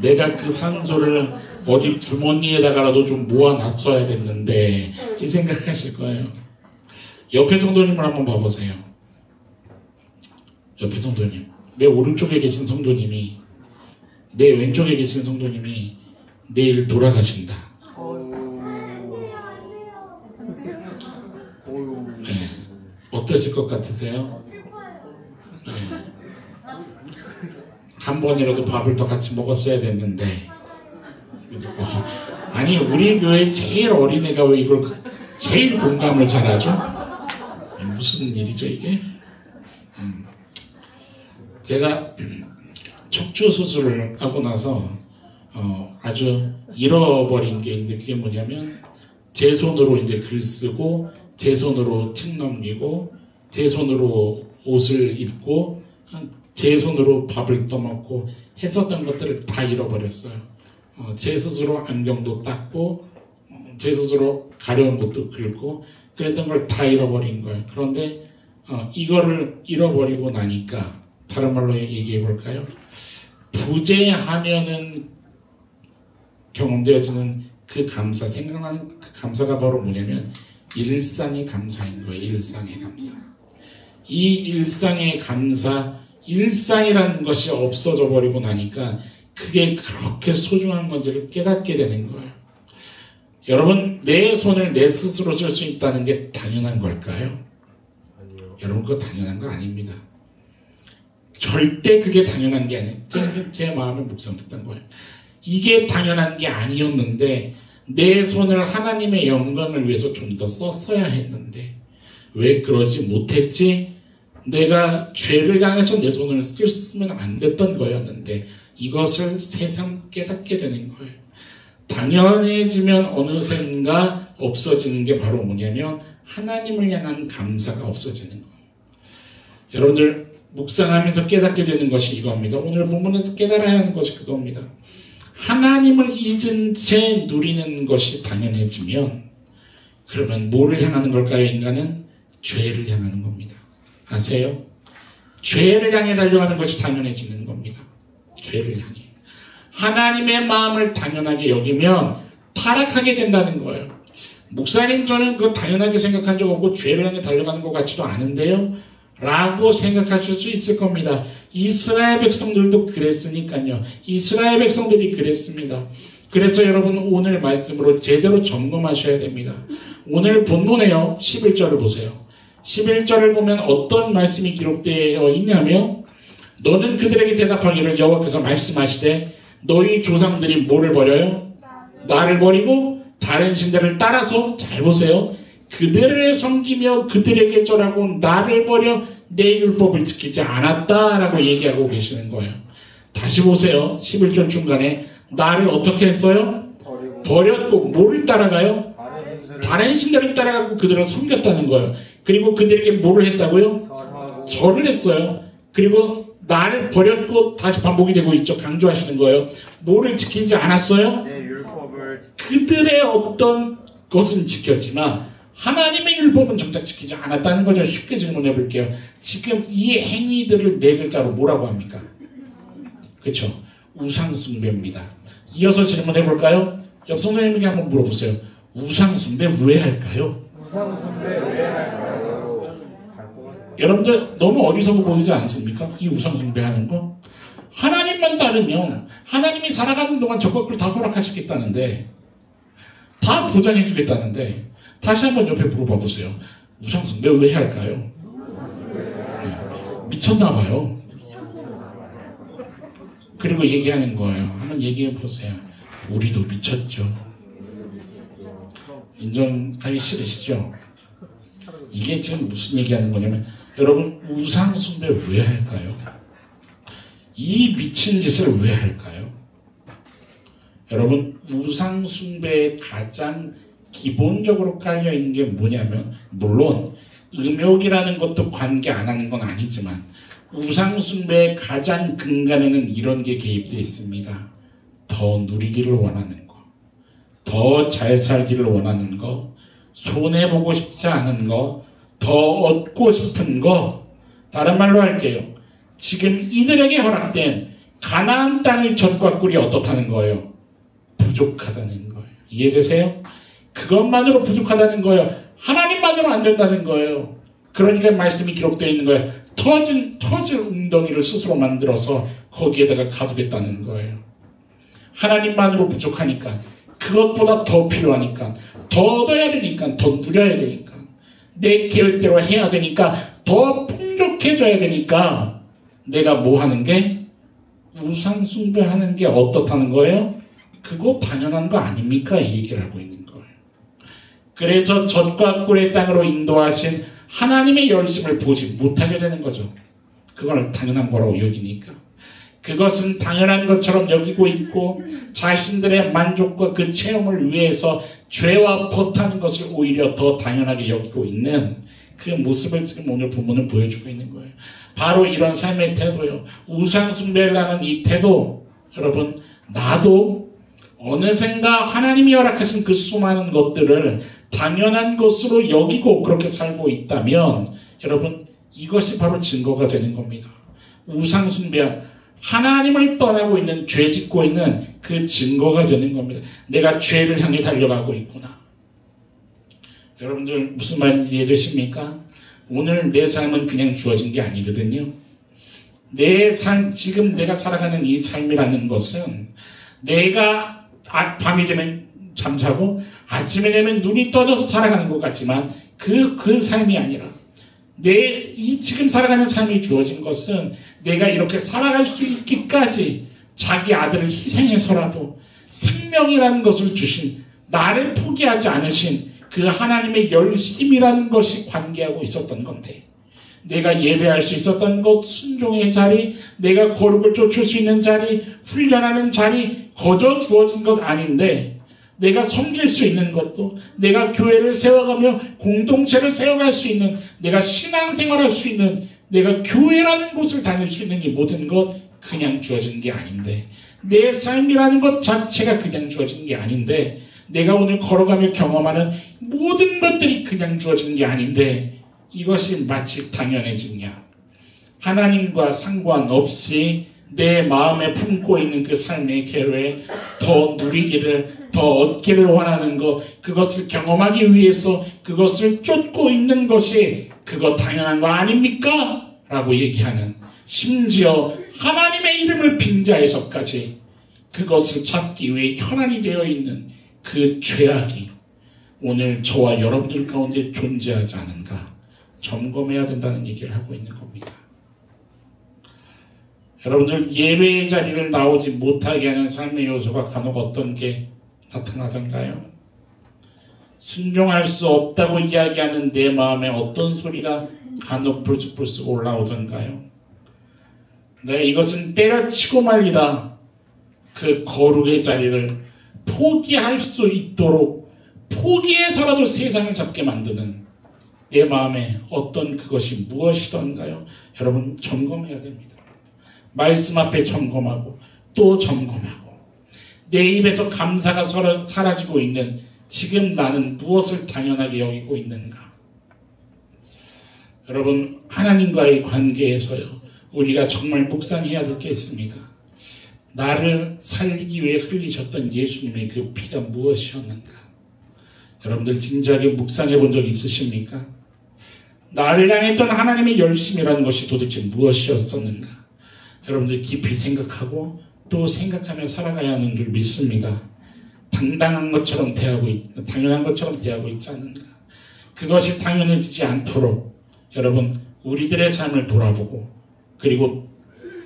내가 그 산소를 어디 주머니에다가라도 좀 모아놨어야 됐는데, 이 생각하실 거예요. 옆에 성도님을 한번 봐보세요. 옆에 성도님, 내 오른쪽에 계신 성도님이, 내 왼쪽에 계신 성도님이 내일 돌아가신다. 네. 어떠실 것 같으세요? 네. 한 번이라도 밥을 더 같이 먹었어야 됐는데. 아니, 우리 교회 제일 어린애가 왜 이걸 제일 공감을 잘하죠? 무슨 일이죠 이게? 제가 척추 수술을 하고 나서 아주 잃어버린 게 있는데, 그게 뭐냐면 제 손으로 이제 글 쓰고, 제 손으로 책 넘기고, 제 손으로 옷을 입고, 제 손으로 밥을 떠먹고 했었던 것들을 다 잃어버렸어요. 제 스스로 안경도 닦고, 제 스스로 가려운 것도 긁고, 그랬던 걸 다 잃어버린 거예요. 그런데 이거를 잃어버리고 나니까, 다른 말로 얘기해 볼까요? 부재하면은 경험되어지는 그 감사, 생각나는 그 감사가 바로 뭐냐면 일상의 감사인 거예요. 일상의 감사. 이 일상의 감사, 일상이라는 것이 없어져 버리고 나니까 그게 그렇게 소중한 건지를 깨닫게 되는 거예요. 여러분, 내 손을 내 스스로 쓸 수 있다는 게 당연한 걸까요? 아니요. 여러분, 그거 당연한 거 아닙니다. 절대 그게 당연한 게 아니에요. 제 마음을 묵상했던 거예요. 이게 당연한 게 아니었는데 내 손을 하나님의 영광을 위해서 좀 더 썼어야 했는데 왜 그러지 못했지? 내가 죄를 향해서 내 손을 쓰면 안 됐던 거였는데 이것을 새삼 깨닫게 되는 거예요. 당연해지면 어느샌가 없어지는 게 바로 뭐냐면 하나님을 향한 감사가 없어지는 거예요. 여러분들 묵상하면서 깨닫게 되는 것이 이겁니다. 오늘 본문에서 깨달아야 하는 것이 그겁니다. 하나님을 잊은 채 누리는 것이 당연해지면 그러면 뭐를 향하는 걸까요? 인간은 죄를 향하는 겁니다. 아세요? 죄를 향해 달려가는 것이 당연해지는 겁니다. 죄를 향해. 하나님의 마음을 당연하게 여기면 타락하게 된다는 거예요. 목사님, 저는 그거 당연하게 생각한 적 없고 죄를 향해 달려가는 것 같지도 않은데요? 라고 생각하실 수 있을 겁니다. 이스라엘 백성들도 그랬으니까요. 이스라엘 백성들이 그랬습니다. 그래서 여러분 오늘 말씀으로 제대로 점검하셔야 됩니다. 오늘 본문에요. 11절을 보세요. 11절을 보면 어떤 말씀이 기록되어 있냐면 너는 그들에게 대답하기를 여호와께서 말씀하시되 너희 조상들이 뭐를 버려요? 나를 버리고 다른 신들을 따라서 잘 보세요. 그들을 섬기며 그들에게 절하고 나를 버려 내 율법을 지키지 않았다라고 얘기하고 계시는 거예요. 다시 보세요. 11절 중간에 나를 어떻게 했어요? 버렸고 뭐를 따라가요? 다른 신들을 따라가고 그들을 섬겼다는 거예요. 그리고 그들에게 뭐를 했다고요? 절을 했어요. 그리고 나를 버렸고 다시 반복이 되고 있죠. 강조하시는 거예요. 뭐를 지키지 않았어요? 그들의 어떤 것은 지켰지만 하나님의 율법은 정작 지키지 않았다는 거죠. 쉽게 질문해 볼게요. 지금 이 행위들을 네 글자로 뭐라고 합니까? 그렇죠. 우상숭배입니다. 이어서 질문해 볼까요? 옆 선생님에게 한번 물어보세요. 우상숭배 왜 할까요? 우상숭배 왜 할까요? 여러분들 너무 어리석어 보이지 않습니까? 이 우상숭배 하는 거? 하나님만 따르면 하나님이 살아가는 동안 저 것들 다 허락하시겠다는데 다 보장해 주겠다는데 다시 한번 옆에 물어봐 보세요. 우상숭배 왜 할까요? 네. 미쳤나 봐요. 그리고 얘기하는 거예요. 한번 얘기해 보세요. 우리도 미쳤죠. 인정하기 싫으시죠? 이게 지금 무슨 얘기하는 거냐면 여러분 우상숭배 왜 할까요? 이 미친 짓을 왜 할까요? 여러분 우상숭배의 가장 기본적으로 깔려있는 게 뭐냐면 물론 음욕이라는 것도 관계 안 하는 건 아니지만 우상숭배의 가장 근간에는 이런 게 개입되어 있습니다. 더 누리기를 원하는 거, 더 잘 살기를 원하는 거, 손해보고 싶지 않은 거, 더 얻고 싶은 거. 다른 말로 할게요. 지금 이들에게 허락된 가나안 땅의 젖과 꿀이 어떻다는 거예요? 부족하다는 거예요. 이해되세요? 그것만으로 부족하다는 거예요. 하나님만으로 안 된다는 거예요. 그러니까 말씀이 기록되어 있는 거예요. 터질 웅덩이를 스스로 만들어서 거기에다가 가두겠다는 거예요. 하나님만으로 부족하니까 그것보다 더 필요하니까 더 얻어야 되니까 더 누려야 되니까 내 계획대로 해야 되니까 더 풍족해져야 되니까 내가 뭐 하는 게 우상 숭배하는 게 어떻다는 거예요? 그거 당연한 거 아닙니까? 이 얘기를 하고 있는 거예요. 그래서 젖과 꿀의 땅으로 인도하신 하나님의 열심을 보지 못하게 되는 거죠. 그걸 당연한 거라고 여기니까. 그것은 당연한 것처럼 여기고 있고 자신들의 만족과 그 체험을 위해서 죄와 버타는 것을 오히려 더 당연하게 여기고 있는 그 모습을 지금 오늘 본문은 보여주고 있는 거예요. 바로 이런 삶의 태도요. 우상 숭배를 하는 이 태도, 여러분 나도 어느샌가 하나님이 허락하신 그 수많은 것들을 당연한 것으로 여기고 그렇게 살고 있다면 여러분 이것이 바로 증거가 되는 겁니다. 우상 숭배, 하나님을 떠나고 있는, 죄 짓고 있는 그 증거가 되는 겁니다. 내가 죄를 향해 달려가고 있구나. 여러분들 무슨 말인지 이해되십니까? 오늘 내 삶은 그냥 주어진 게 아니거든요. 내 삶, 지금 내가 살아가는 이 삶이라는 것은 내가 밤이 되면 잠자고 아침에 되면 눈이 떠져서 살아가는 것 같지만 그 삶이 아니라 이 지금 살아가는 삶이 주어진 것은 내가 이렇게 살아갈 수 있기까지 자기 아들을 희생해서라도 생명이라는 것을 주신, 나를 포기하지 않으신 그 하나님의 열심이라는 것이 관계하고 있었던 건데, 내가 예배할 수 있었던 것, 순종의 자리, 내가 거룩을 쫓을 수 있는 자리, 훈련하는 자리, 거저 주어진 것 아닌데, 내가 섬길 수 있는 것도, 내가 교회를 세워가며 공동체를 세워갈 수 있는, 내가 신앙생활할 수 있는, 내가 교회라는 곳을 다닐 수 있는 이 모든 것 그냥 주어진 게 아닌데, 내 삶이라는 것 자체가 그냥 주어진 게 아닌데, 내가 오늘 걸어가며 경험하는 모든 것들이 그냥 주어진 게 아닌데, 이것이 마치 당연해지냐? 하나님과 상관없이 내 마음에 품고 있는 그 삶의 계획, 더 누리기를, 더 얻기를 원하는 것, 그것을 경험하기 위해서 그것을 쫓고 있는 것이 그거 당연한 거 아닙니까? 라고 얘기하는, 심지어 하나님의 이름을 빙자해서까지 그것을 찾기 위해 현안이 되어 있는 그 죄악이 오늘 저와 여러분들 가운데 존재하지 않은가 점검해야 된다는 얘기를 하고 있는 겁니다. 여러분들, 예배의 자리를 나오지 못하게 하는 삶의 요소가 간혹 어떤 게 나타나던가요? 순종할 수 없다고 이야기하는 내 마음에 어떤 소리가 간혹 불쑥불쑥 올라오던가요? 네, 이것은 때려치고 말리라 그 거룩의 자리를 포기할 수 있도록 포기해서라도 세상을 잡게 만드는 내 마음에 어떤 그것이 무엇이던가요? 여러분, 점검해야 됩니다. 말씀 앞에 점검하고 또 점검하고, 내 입에서 감사가 사라지고 있는 지금 나는 무엇을 당연하게 여기고 있는가? 여러분, 하나님과의 관계에서요, 우리가 정말 묵상해야 될 게 있습니다. 나를 살리기 위해 흘리셨던 예수님의 그 피가 무엇이었는가? 여러분들 진지하게 묵상해 본 적 있으십니까? 나를 향했던 하나님의 열심이라는 것이 도대체 무엇이었었는가? 여러분들 깊이 생각하고 또 생각하며 살아가야 하는 줄 믿습니다. 당연한 것처럼 대하고 있지 않는가? 그것이 당연해지지 않도록 여러분, 우리들의 삶을 돌아보고, 그리고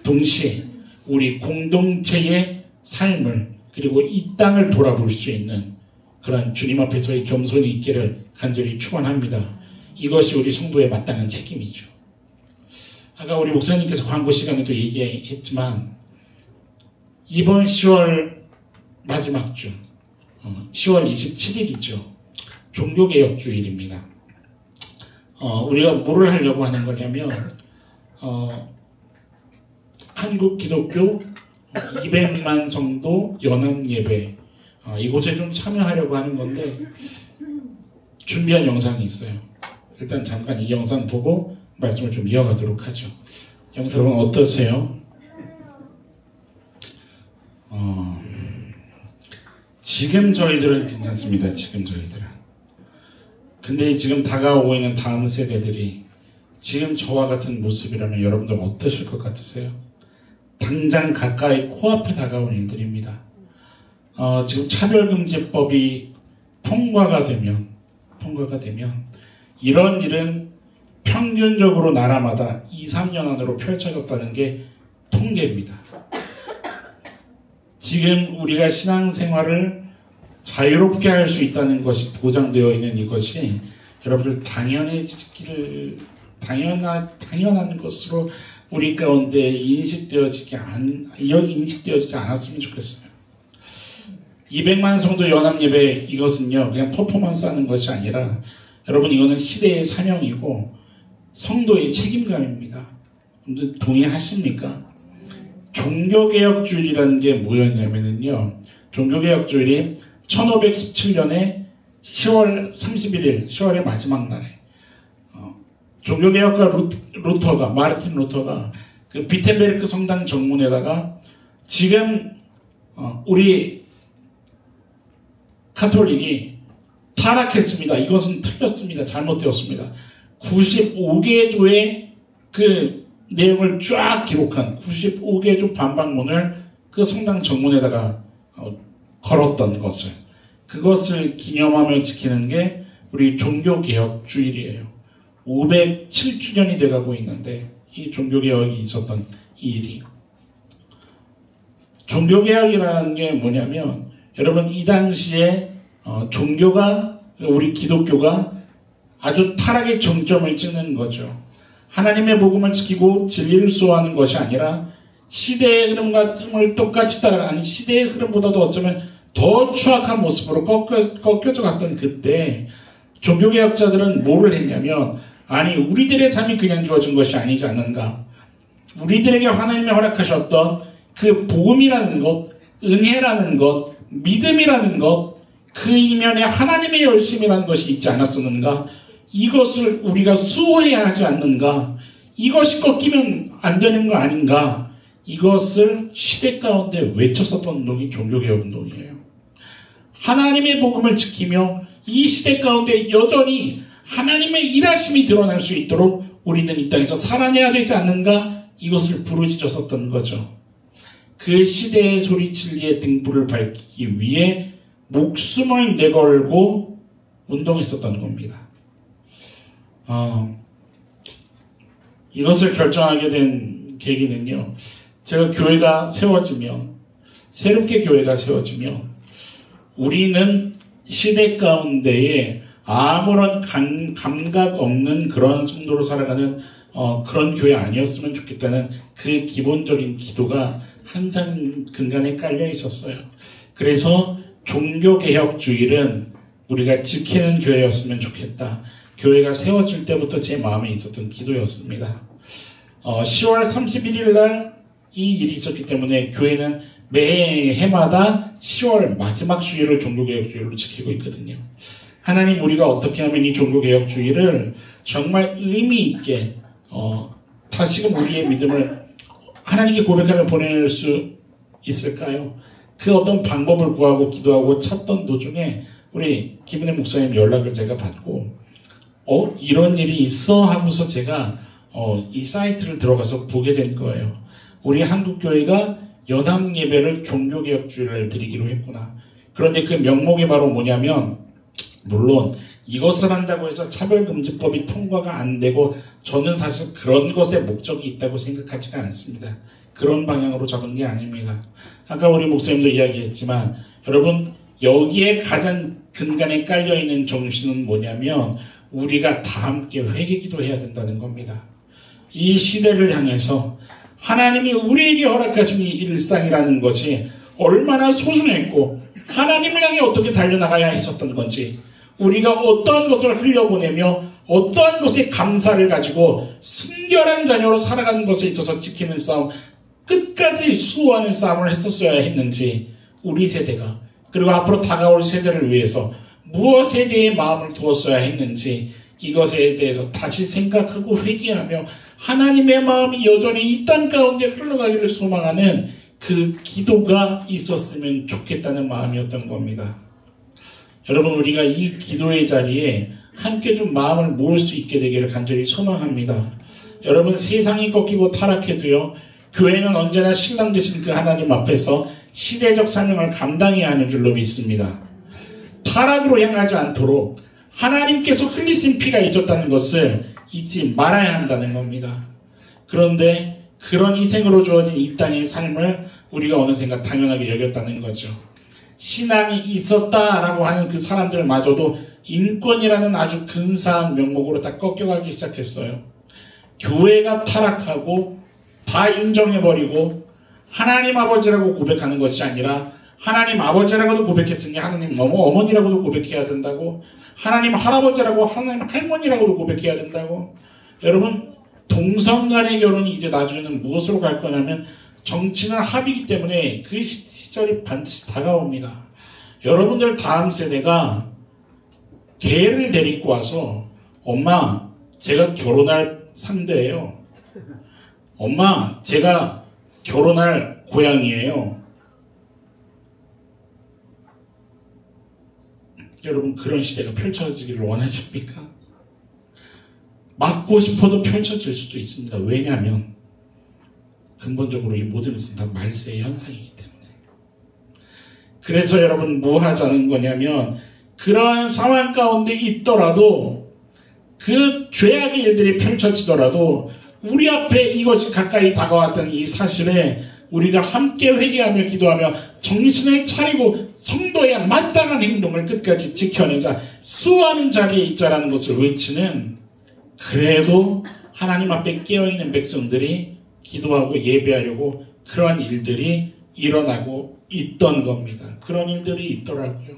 동시에 우리 공동체의 삶을, 그리고 이 땅을 돌아볼 수 있는 그런 주님 앞에서의 겸손이 있기를 간절히 축원합니다. 이것이 우리 성도의 마땅한 책임이죠. 아까 우리 목사님께서 광고 시간에도 얘기했지만, 이번 10월 마지막 주, 10월 27일이죠. 종교개혁주일입니다. 우리가 뭐를 하려고 하는 거냐면, 한국 기독교 200만 성도 연합예배, 이곳에 좀 참여하려고 하는 건데, 준비한 영상이 있어요. 일단 잠깐 이 영상 보고 말씀을 좀 이어가도록 하죠. 영상 여러분 어떠세요? 지금 저희들은 괜찮습니다. 지금 저희들은. 근데 지금 다가오고 있는 다음 세대들이 지금 저와 같은 모습이라면 여러분들 어떠실 것 같으세요? 당장 가까이 코앞에 다가온 일들입니다. 지금 차별금지법이 통과가 되면 이런 일은 평균적으로 나라마다 2-3년 안으로 펼쳐졌다는 게 통계입니다. 지금 우리가 신앙생활을 자유롭게 할 수 있다는 것이 보장되어 있는 이것이 여러분들 당연한 것으로 우리 가운데 인식되어지지 않았으면 좋겠어요. 200만 성도 연합예배, 이것은요 그냥 퍼포먼스 하는 것이 아니라 여러분, 이거는 시대의 사명이고 성도의 책임감입니다. 여러분들 동의하십니까? 종교개혁주일이라는 게 뭐였냐면요, 종교개혁주일이 1517년에 10월 31일, 10월의 마지막 날에 종교개혁가 마르틴 루터가 그 비텐베르크 성당 정문에다가 지금 우리 카톨릭이 타락했습니다. 이것은 틀렸습니다. 잘못되었습니다. 95개 조의 그 내용을 쫙 기록한 95개 조 반박문을 그 성당 정문에다가 걸었던 것을, 그것을 기념하며 지키는 게 우리 종교개혁 주일이에요. 507주년이 돼가고 있는데 이 종교개혁이 있었던 이 일이, 종교개혁이라는 게 뭐냐면, 여러분 이 당시에 종교가, 우리 기독교가 아주 타락의 정점을 찍는 거죠. 하나님의 복음을 지키고 진리를 수호하는 것이 아니라 시대의 흐름을 똑같이 따라가는, 시대의 흐름보다도 어쩌면 더 추악한 모습으로 꺾여져 갔던 그때 종교개혁자들은 뭐를 했냐면, 아니 우리들의 삶이 그냥 주어진 것이 아니지 않는가, 우리들에게 하나님이 허락하셨던 그 복음이라는 것, 은혜라는 것, 믿음이라는 것, 그 이면에 하나님의 열심이라는 것이 있지 않았었는가, 이것을 우리가 수호해야 하지 않는가, 이것이 꺾이면 안 되는 거 아닌가, 이것을 시대 가운데 외쳤었던 운동이 종교개혁 운동이에요. 하나님의 복음을 지키며 이 시대 가운데 여전히 하나님의 일하심이 드러날 수 있도록 우리는 이 땅에서 살아내야 되지 않는가, 이것을 부르짖었었던 거죠. 그 시대의 소리 진리의 등불을 밝히기 위해 목숨을 내걸고 운동했었던 겁니다. 이것을 결정하게 된 계기는요, 제가 교회가 세워지면, 새롭게 교회가 세워지면 우리는 시대 가운데에 아무런 감각 없는 그런 성도로 살아가는 그런 교회 아니었으면 좋겠다는 그 기본적인 기도가 항상 근간에 깔려 있었어요. 그래서 종교개혁주일은 우리가 지키는 교회였으면 좋겠다. 교회가 세워질 때부터 제 마음에 있었던 기도였습니다. 10월 31일 날 이 일이 있었기 때문에 교회는 매해마다 10월 마지막 주일을 종교개혁주일로 지키고 있거든요. 하나님, 우리가 어떻게 하면 이 종교개혁주일을 정말 의미 있게 다시금 우리의 믿음을 하나님께 고백하며 보낼 수 있을까요? 그 어떤 방법을 구하고 기도하고 찾던 도중에 우리 김은혜 목사님 연락을 제가 받고 이런 일이 있어 하고서 제가 이 사이트를 들어가서 보게 된 거예요. 우리 한국교회가 여당 예배를 종교개혁주일을 드리기로 했구나. 그런데 그 명목이 바로 뭐냐면, 물론 이것을 한다고 해서 차별금지법이 통과가 안 되고, 저는 사실 그런 것에 목적이 있다고 생각하지가 않습니다. 그런 방향으로 잡은 게 아닙니다. 아까 우리 목사님도 이야기했지만, 여러분 여기에 가장 근간에 깔려있는 정신은 뭐냐면, 우리가 다 함께 회개기도 해야 된다는 겁니다. 이 시대를 향해서 하나님이 우리에게 허락하신 이 일상이라는 것이 얼마나 소중했고, 하나님을 향해 어떻게 달려나가야 했었던 건지, 우리가 어떠한 것을 흘려보내며 어떠한 것에 감사를 가지고 순결한 자녀로 살아가는 것에 있어서 지키는 싸움, 끝까지 수호하는 싸움을 했었어야 했는지, 우리 세대가, 그리고 앞으로 다가올 세대를 위해서 무엇에 대해 마음을 두었어야 했는지, 이것에 대해서 다시 생각하고 회개하며 하나님의 마음이 여전히 이 땅 가운데 흘러가기를 소망하는 그 기도가 있었으면 좋겠다는 마음이었던 겁니다. 여러분, 우리가 이 기도의 자리에 함께 좀 마음을 모을 수 있게 되기를 간절히 소망합니다. 여러분, 세상이 꺾이고 타락해도요, 교회는 언제나 신랑 되신 그 하나님 앞에서 시대적 사명을 감당해야 하는 줄로 믿습니다. 타락으로 향하지 않도록 하나님께서 흘리신 피가 있었다는 것을 잊지 말아야 한다는 겁니다. 그런데 그런 희생으로 주어진 이 땅의 삶을 우리가 어느샌가 당연하게 여겼다는 거죠. 신앙이 있었다라고 하는 그 사람들마저도 인권이라는 아주 근사한 명목으로 다 꺾여가기 시작했어요. 교회가 타락하고 다 인정해버리고 하나님 아버지라고 고백하는 것이 아니라 하나님 아버지라고도 고백했으니 하나님 어머니라고도 고백해야 된다고, 하나님 할아버지라고, 하나님 할머니라고도 고백해야 된다고. 여러분, 동성 간의 결혼이 이제 나중에는 무엇으로 갈 거냐면 정치는 합의이기 때문에 그 시절이 반드시 다가옵니다. 여러분들 다음 세대가 개를 데리고 와서, 엄마, 제가 결혼할 상대예요. 엄마, 제가 결혼할 고양이에요. 여러분, 그런 시대가 펼쳐지기를 원하십니까? 막고 싶어도 펼쳐질 수도 있습니다. 왜냐하면 근본적으로 이 모든 것은 다 말세의 현상이기 때문에. 그래서 여러분 뭐 하자는 거냐면 그러한 상황 가운데 있더라도 그 죄악의 일들이 펼쳐지더라도 우리 앞에 이것이 가까이 다가왔던 이 사실에 우리가 함께 회개하며 기도하며 정신을 차리고 성도의 마땅한 행동을 끝까지 지켜내자, 수호하는 자리에 있자라는 것을 외치는, 그래도 하나님 앞에 깨어있는 백성들이 기도하고 예배하려고 그러한 일들이 일어나고 있던 겁니다. 그런 일들이 있더라고요.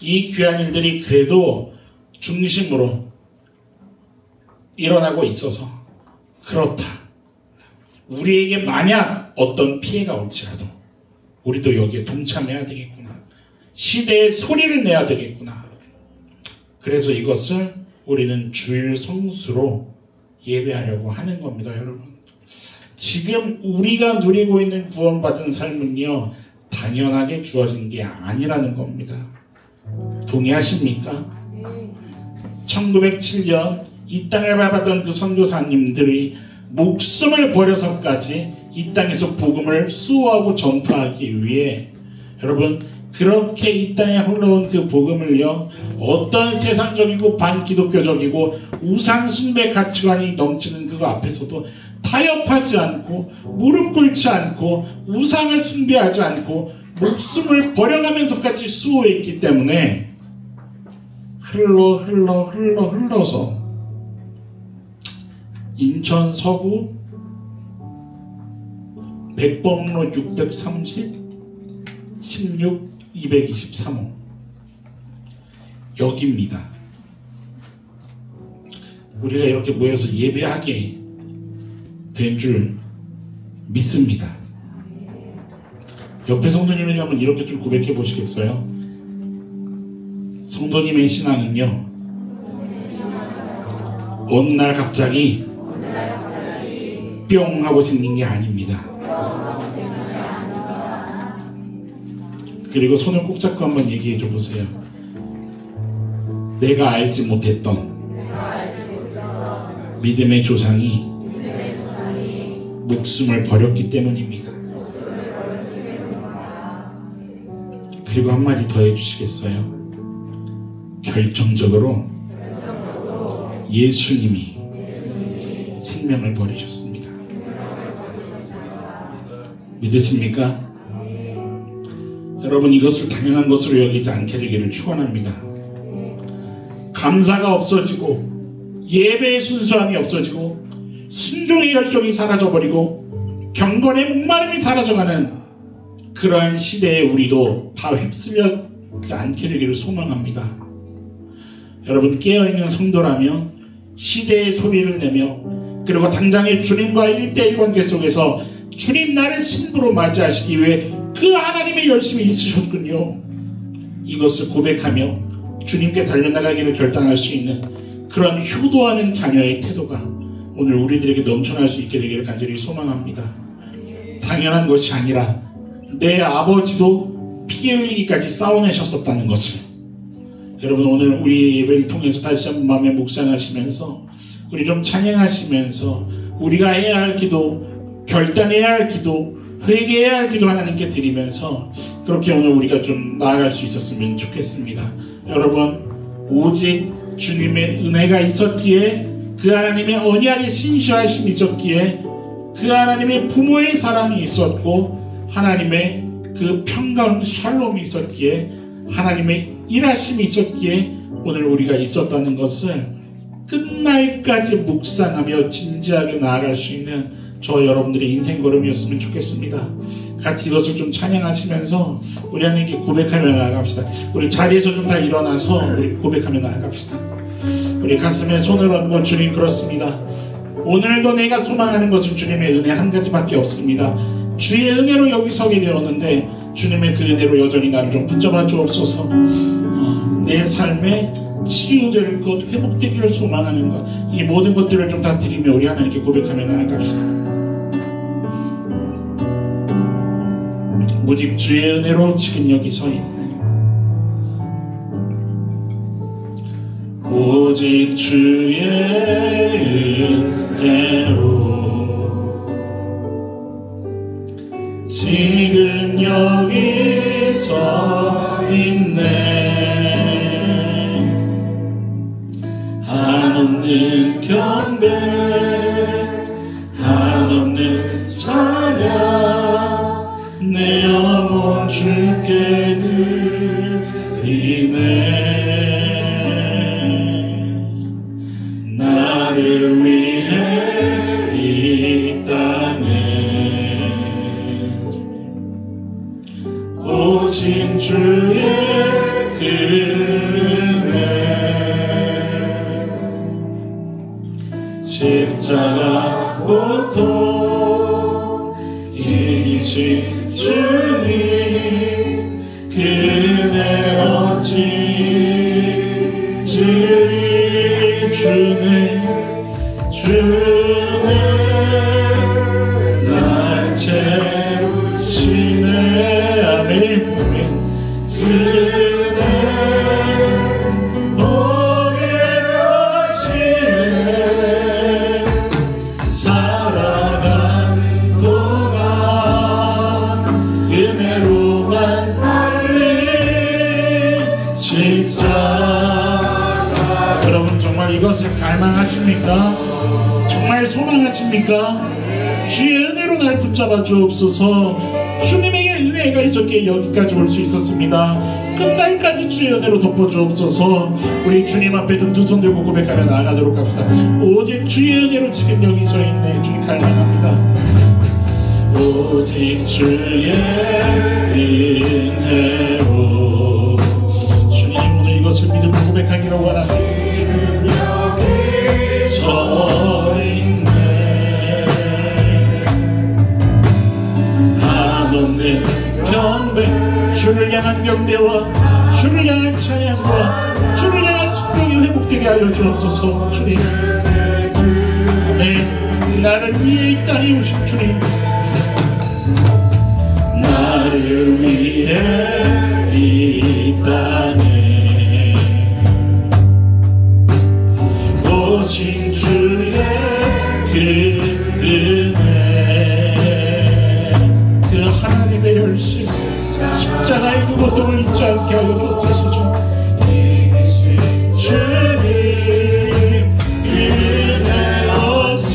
이 귀한 일들이 그래도 중심으로 일어나고 있어서 그렇다. 우리에게 만약 어떤 피해가 올지라도 우리도 여기에 동참해야 되겠구나. 시대에 소리를 내야 되겠구나. 그래서 이것을 우리는 주일 성수로 예배하려고 하는 겁니다, 여러분. 지금 우리가 누리고 있는 구원받은 삶은요, 당연하게 주어진 게 아니라는 겁니다. 동의하십니까? 1907년 이 땅을 밟았던 그 선교사님들이 목숨을 버려서까지 이 땅에서 복음을 수호하고 전파하기 위해, 여러분, 그렇게 이 땅에 흘러온 그 복음을요, 어떤 세상적이고 반기독교적이고 우상숭배 가치관이 넘치는 그거 앞에서도 타협하지 않고 무릎 꿇지 않고 우상을 숭배하지 않고 목숨을 버려가면서까지 수호했기 때문에 흘러서 인천 서구 백범로 630 16 223호 여기입니다. 우리가 이렇게 모여서 예배하게 된 줄 믿습니다. 옆에 성도님에게 한번 이렇게 좀 고백해 보시겠어요? 성도님의 신앙은요, 어느 날 갑자기 뿅 하고 생긴 게 아닙니다. 그리고 손을 꼭 잡고 한번 얘기해 줘 보세요. 내가 알지 못했던 믿음의 조상이 목숨을 버렸기 때문입니다. 그리고 한마디 더 해주시겠어요? 결정적으로 예수님이 생명을 버리셨습니다. 믿으십니까? 여러분, 이것을 당연한 것으로 여기지 않게 되기를 축원합니다. 감사가 없어지고 예배의 순수함이 없어지고 순종의 열정이 사라져버리고 경건의 목마름이 사라져가는 그러한 시대에 우리도 다 휩쓸려지 않게 되기를 소망합니다. 여러분, 깨어있는 성도라면 시대의 소리를 내며, 그리고 당장의 주님과 1대1 관계 속에서 주님 나를 신부로 맞이하시기 위해 그 하나님의 열심이 있으셨군요. 이것을 고백하며 주님께 달려나가기를 결단할 수 있는 그런 효도하는 자녀의 태도가 오늘 우리들에게 넘쳐날 수 있게 되기를 간절히 소망합니다. 당연한 것이 아니라 내 아버지도 피 흘리기까지 싸워내셨었다는 것을, 여러분, 오늘 우리 예배를 통해서 다시 한번 마음에 묵상하시면서 우리 좀 찬양하시면서 우리가 해야 할 기도, 결단해야 할 기도, 회개해야 할 기도 하나님께 드리면서 그렇게 오늘 우리가 좀 나아갈 수 있었으면 좋겠습니다. 여러분, 오직 주님의 은혜가 있었기에, 그 하나님의 언약의 신실하심이 있었기에, 그 하나님의 부모의 사랑이 있었고, 하나님의 그 평강 샬롬이 있었기에, 하나님의 일하심이 있었기에 오늘 우리가 있었다는 것을 끝날까지 묵상하며 진지하게 나아갈 수 있는 저 여러분들의 인생 걸음이었으면 좋겠습니다. 같이 이것을 좀 찬양하시면서 우리 하나님께 고백하며 나아갑시다. 우리 자리에서 좀 다 일어나서 우리 고백하며 나아갑시다. 우리 가슴에 손을 얹고, 주님, 그렇습니다. 오늘도 내가 소망하는 것은 주님의 은혜 한 가지밖에 없습니다. 주의 은혜로 여기 서게 되었는데 주님의 그 은혜로 여전히 나를 좀 붙잡아 주옵소서. 내 삶에 치유될 것, 회복되기를 소망하는 것, 이 모든 것들을 좀 다 드리며 우리 하나님께 고백하며 나아갑시다. 오직 주의 은혜로 지금 여기 서 있네. 오직 주의 은혜로 지금 여기 서 있네. 한없는 경배 한없는 찬양 내 영혼 주께 드리네. 나를 위해 이 땅에 오신 주의 은혜 십자가 고통 이기신 주님 그대 어찌 주네 날 채우시네. 아멘. 그대 보게 하시네. 살아가는 동안 은혜로만 살린 십자가. 여러분 정말 이것을 갈망하십니까? 정말 소망하십니까? 주의 은혜로 날 붙잡아 주옵소서. 주님에게 은혜가 있었기에 여기까지 올 수 있었습니다. 끝날까지 주의 은혜로 덮어 주옵소서. 우리 주님 앞에 두 손 들고 고백하며 나아가도록 합시다. 오직 주의 은혜로 지금 여기 서 있네. 주님 갈망합니다. 오직 주의 은혜로 주님 오늘 이것을 믿음으로 고백하기를 원합니다. 서 있네. 한없는 경배 주를 향한 경배와 주를 향한 찬양과 주를 향한 순종이 회복되게 하여 주옵소서. 주님 아멘. 나를 위해 이 땅에 오신 주님 나를 위해 이 땅에 오신 주의 그 은혜 그 하나님의 열심 십자가의 그 고통을 잊지 않게 하여 주옵소서. 주님 은혜 없이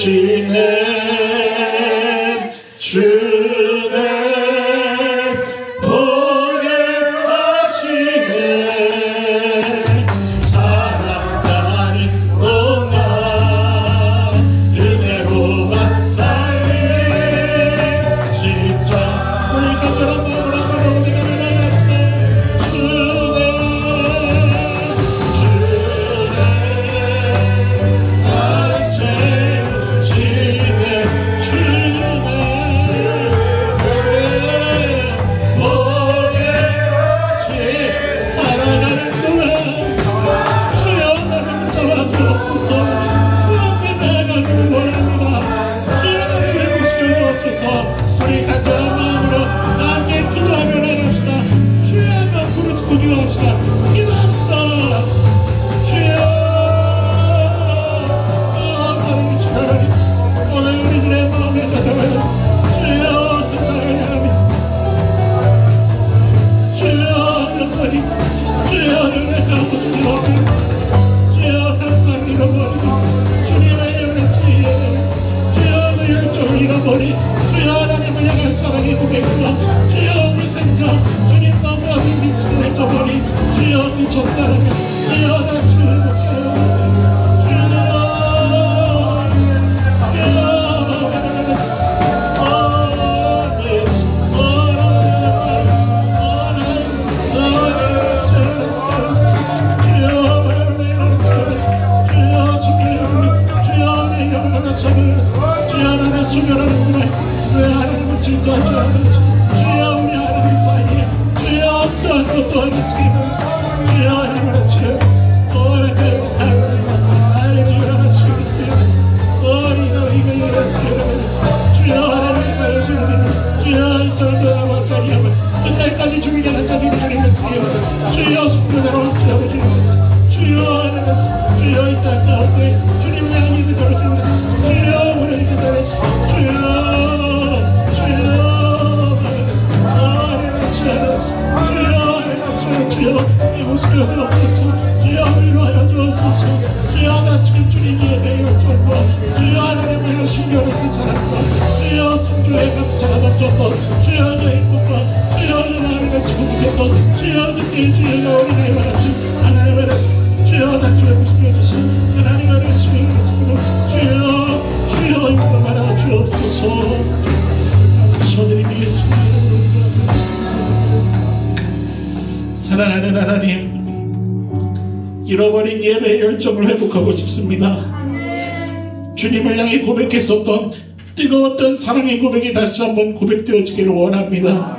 채우시네. 주네 보게 하시네. 살아가는 동안 은혜로만 살리 십자가 우리 간절한 마음으로 한번 우리가 나아갑시다. 주네 날 채우시네. 잡으소서. 주여 하나님 소멸하는구나. 왜 하나님을 질투하지 않으시. 주여 우리 하나님 사이에 주여 어떠한 것도 하겠습니다. 주여 하나님을 하시옵소서. 오래되고 하나님을 하시옵소서. 이거 하시옵소서. 주여 하나님을 사용하시옵소서. 주여 이 정도라고 자리하면 끝날까지 주님이 하는 자리를 주님을 쓰여. 주여 숙면으로 주여 주여 하나님 주여 이 땅 가운데 주님을 향해 그대로 주님을 주여 우리 그대로 주여 이 모습을 하옵소서. 주여 위로하여 주옵소서. 주여 나 지금 주님 예배의 열정과 주여 하나님의 신경을 그 사랑과 주여 순교의 감사가 넘쳤던 주여 내 행복과 주여 하나님의 지금부터 주여 그때 주여 어린아이와 같은 하나님의 주여 나 지금 숨겨주세요. 하나님의 숨겨주세요. 주여 이거 말아 주옵소서. 저들이 예수님 사랑하는 하나님, 잃어버린 예배의 열정을 회복하고 싶습니다. 주님을 향해 고백했었던 뜨거웠던 사랑의 고백이 다시 한번 고백되어지기를 원합니다.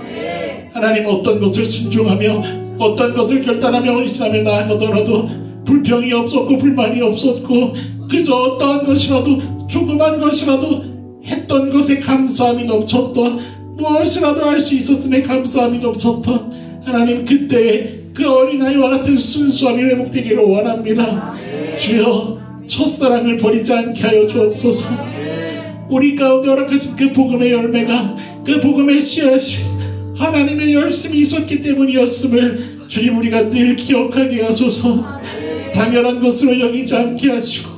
하나님, 어떤 것을 순종하며 어떤 것을 결단하며 헌신하며 나아가더라도 불평이 없었고 불만이 없었고 그저 어떠한 것이라도 조그만 것이라도 했던 것에 감사함이 넘쳤던 무엇이라도 할 수 있었음에 감사함이 넘쳤던 하나님, 그때 그 어린아이와 같은 순수함이 회복되기를 원합니다. 주여 첫사랑을 버리지 않게 하여 주옵소서. 우리 가운데 허락하신 그 복음의 열매가 그 복음의 씨앗이 하나님의 열심이 있었기 때문이었음을 주님 우리가 늘 기억하게 하소서. 당연한 것으로 여기지 않게 하시고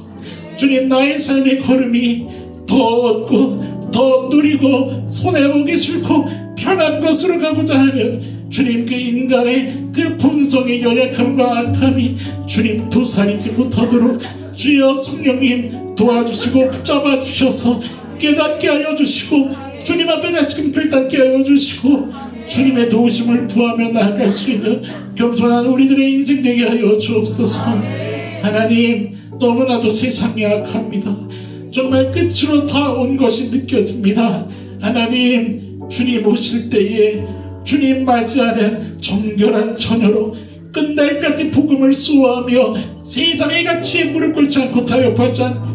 주님 나의 삶의 걸음이 더 얻고 더 누리고 손해보기 싫고 편한 것으로 가고자 하면 주님 그 인간의 그 본성의 연약함과 악함이 주님 도살이지 못하도록 주여 성령님 도와주시고 붙잡아 주셔서 깨닫게 하여 주시고 주님 앞에 다시금 결단케 하여 주시고 주님의 도우심을 구하며 나아갈 수 있는 겸손한 우리들의 인생 되게 하여 주옵소서. 하나님, 너무나도 세상이 악합니다. 정말 끝으로 다 온 것이 느껴집니다. 하나님, 주님 오실 때에 주님 맞이하는 정결한 처녀로 끝날까지 복음을 수호하며 세상의 가치에 무릎 꿇지 않고 타협하지 않고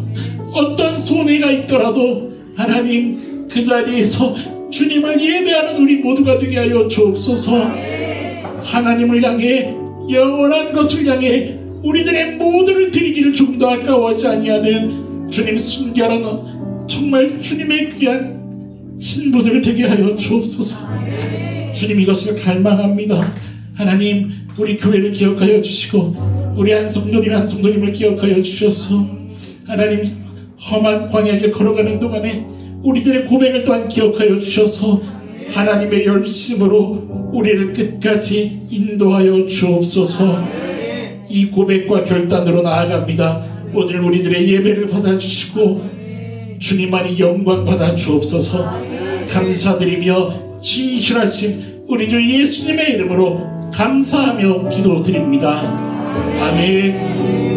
어떤 손해가 있더라도 하나님 그 자리에서 주님을 예배하는 우리 모두가 되게 하여 주옵소서. 하나님을 향해 영원한 것을 향해 우리들의 모두를 드리기를 좀 더 아까워하지 아니하는 주님 순결한 정말 주님의 귀한 신부들 되게 하여 주옵소서. 주님 이것을 갈망합니다. 하나님 우리 교회를 기억하여 주시고 우리 한 성도님을 기억하여 주셔서 하나님 험한 광야를 걸어가는 동안에 우리들의 고백을 또한 기억하여 주셔서 하나님의 열심으로 우리를 끝까지 인도하여 주옵소서. 이 고백과 결단으로 나아갑니다. 오늘 우리들의 예배를 받아주시고 주님만이 영광 받아 주옵소서. 감사드리며 진실하신 우리 주 예수님의 이름으로 감사하며 기도드립니다. 아멘.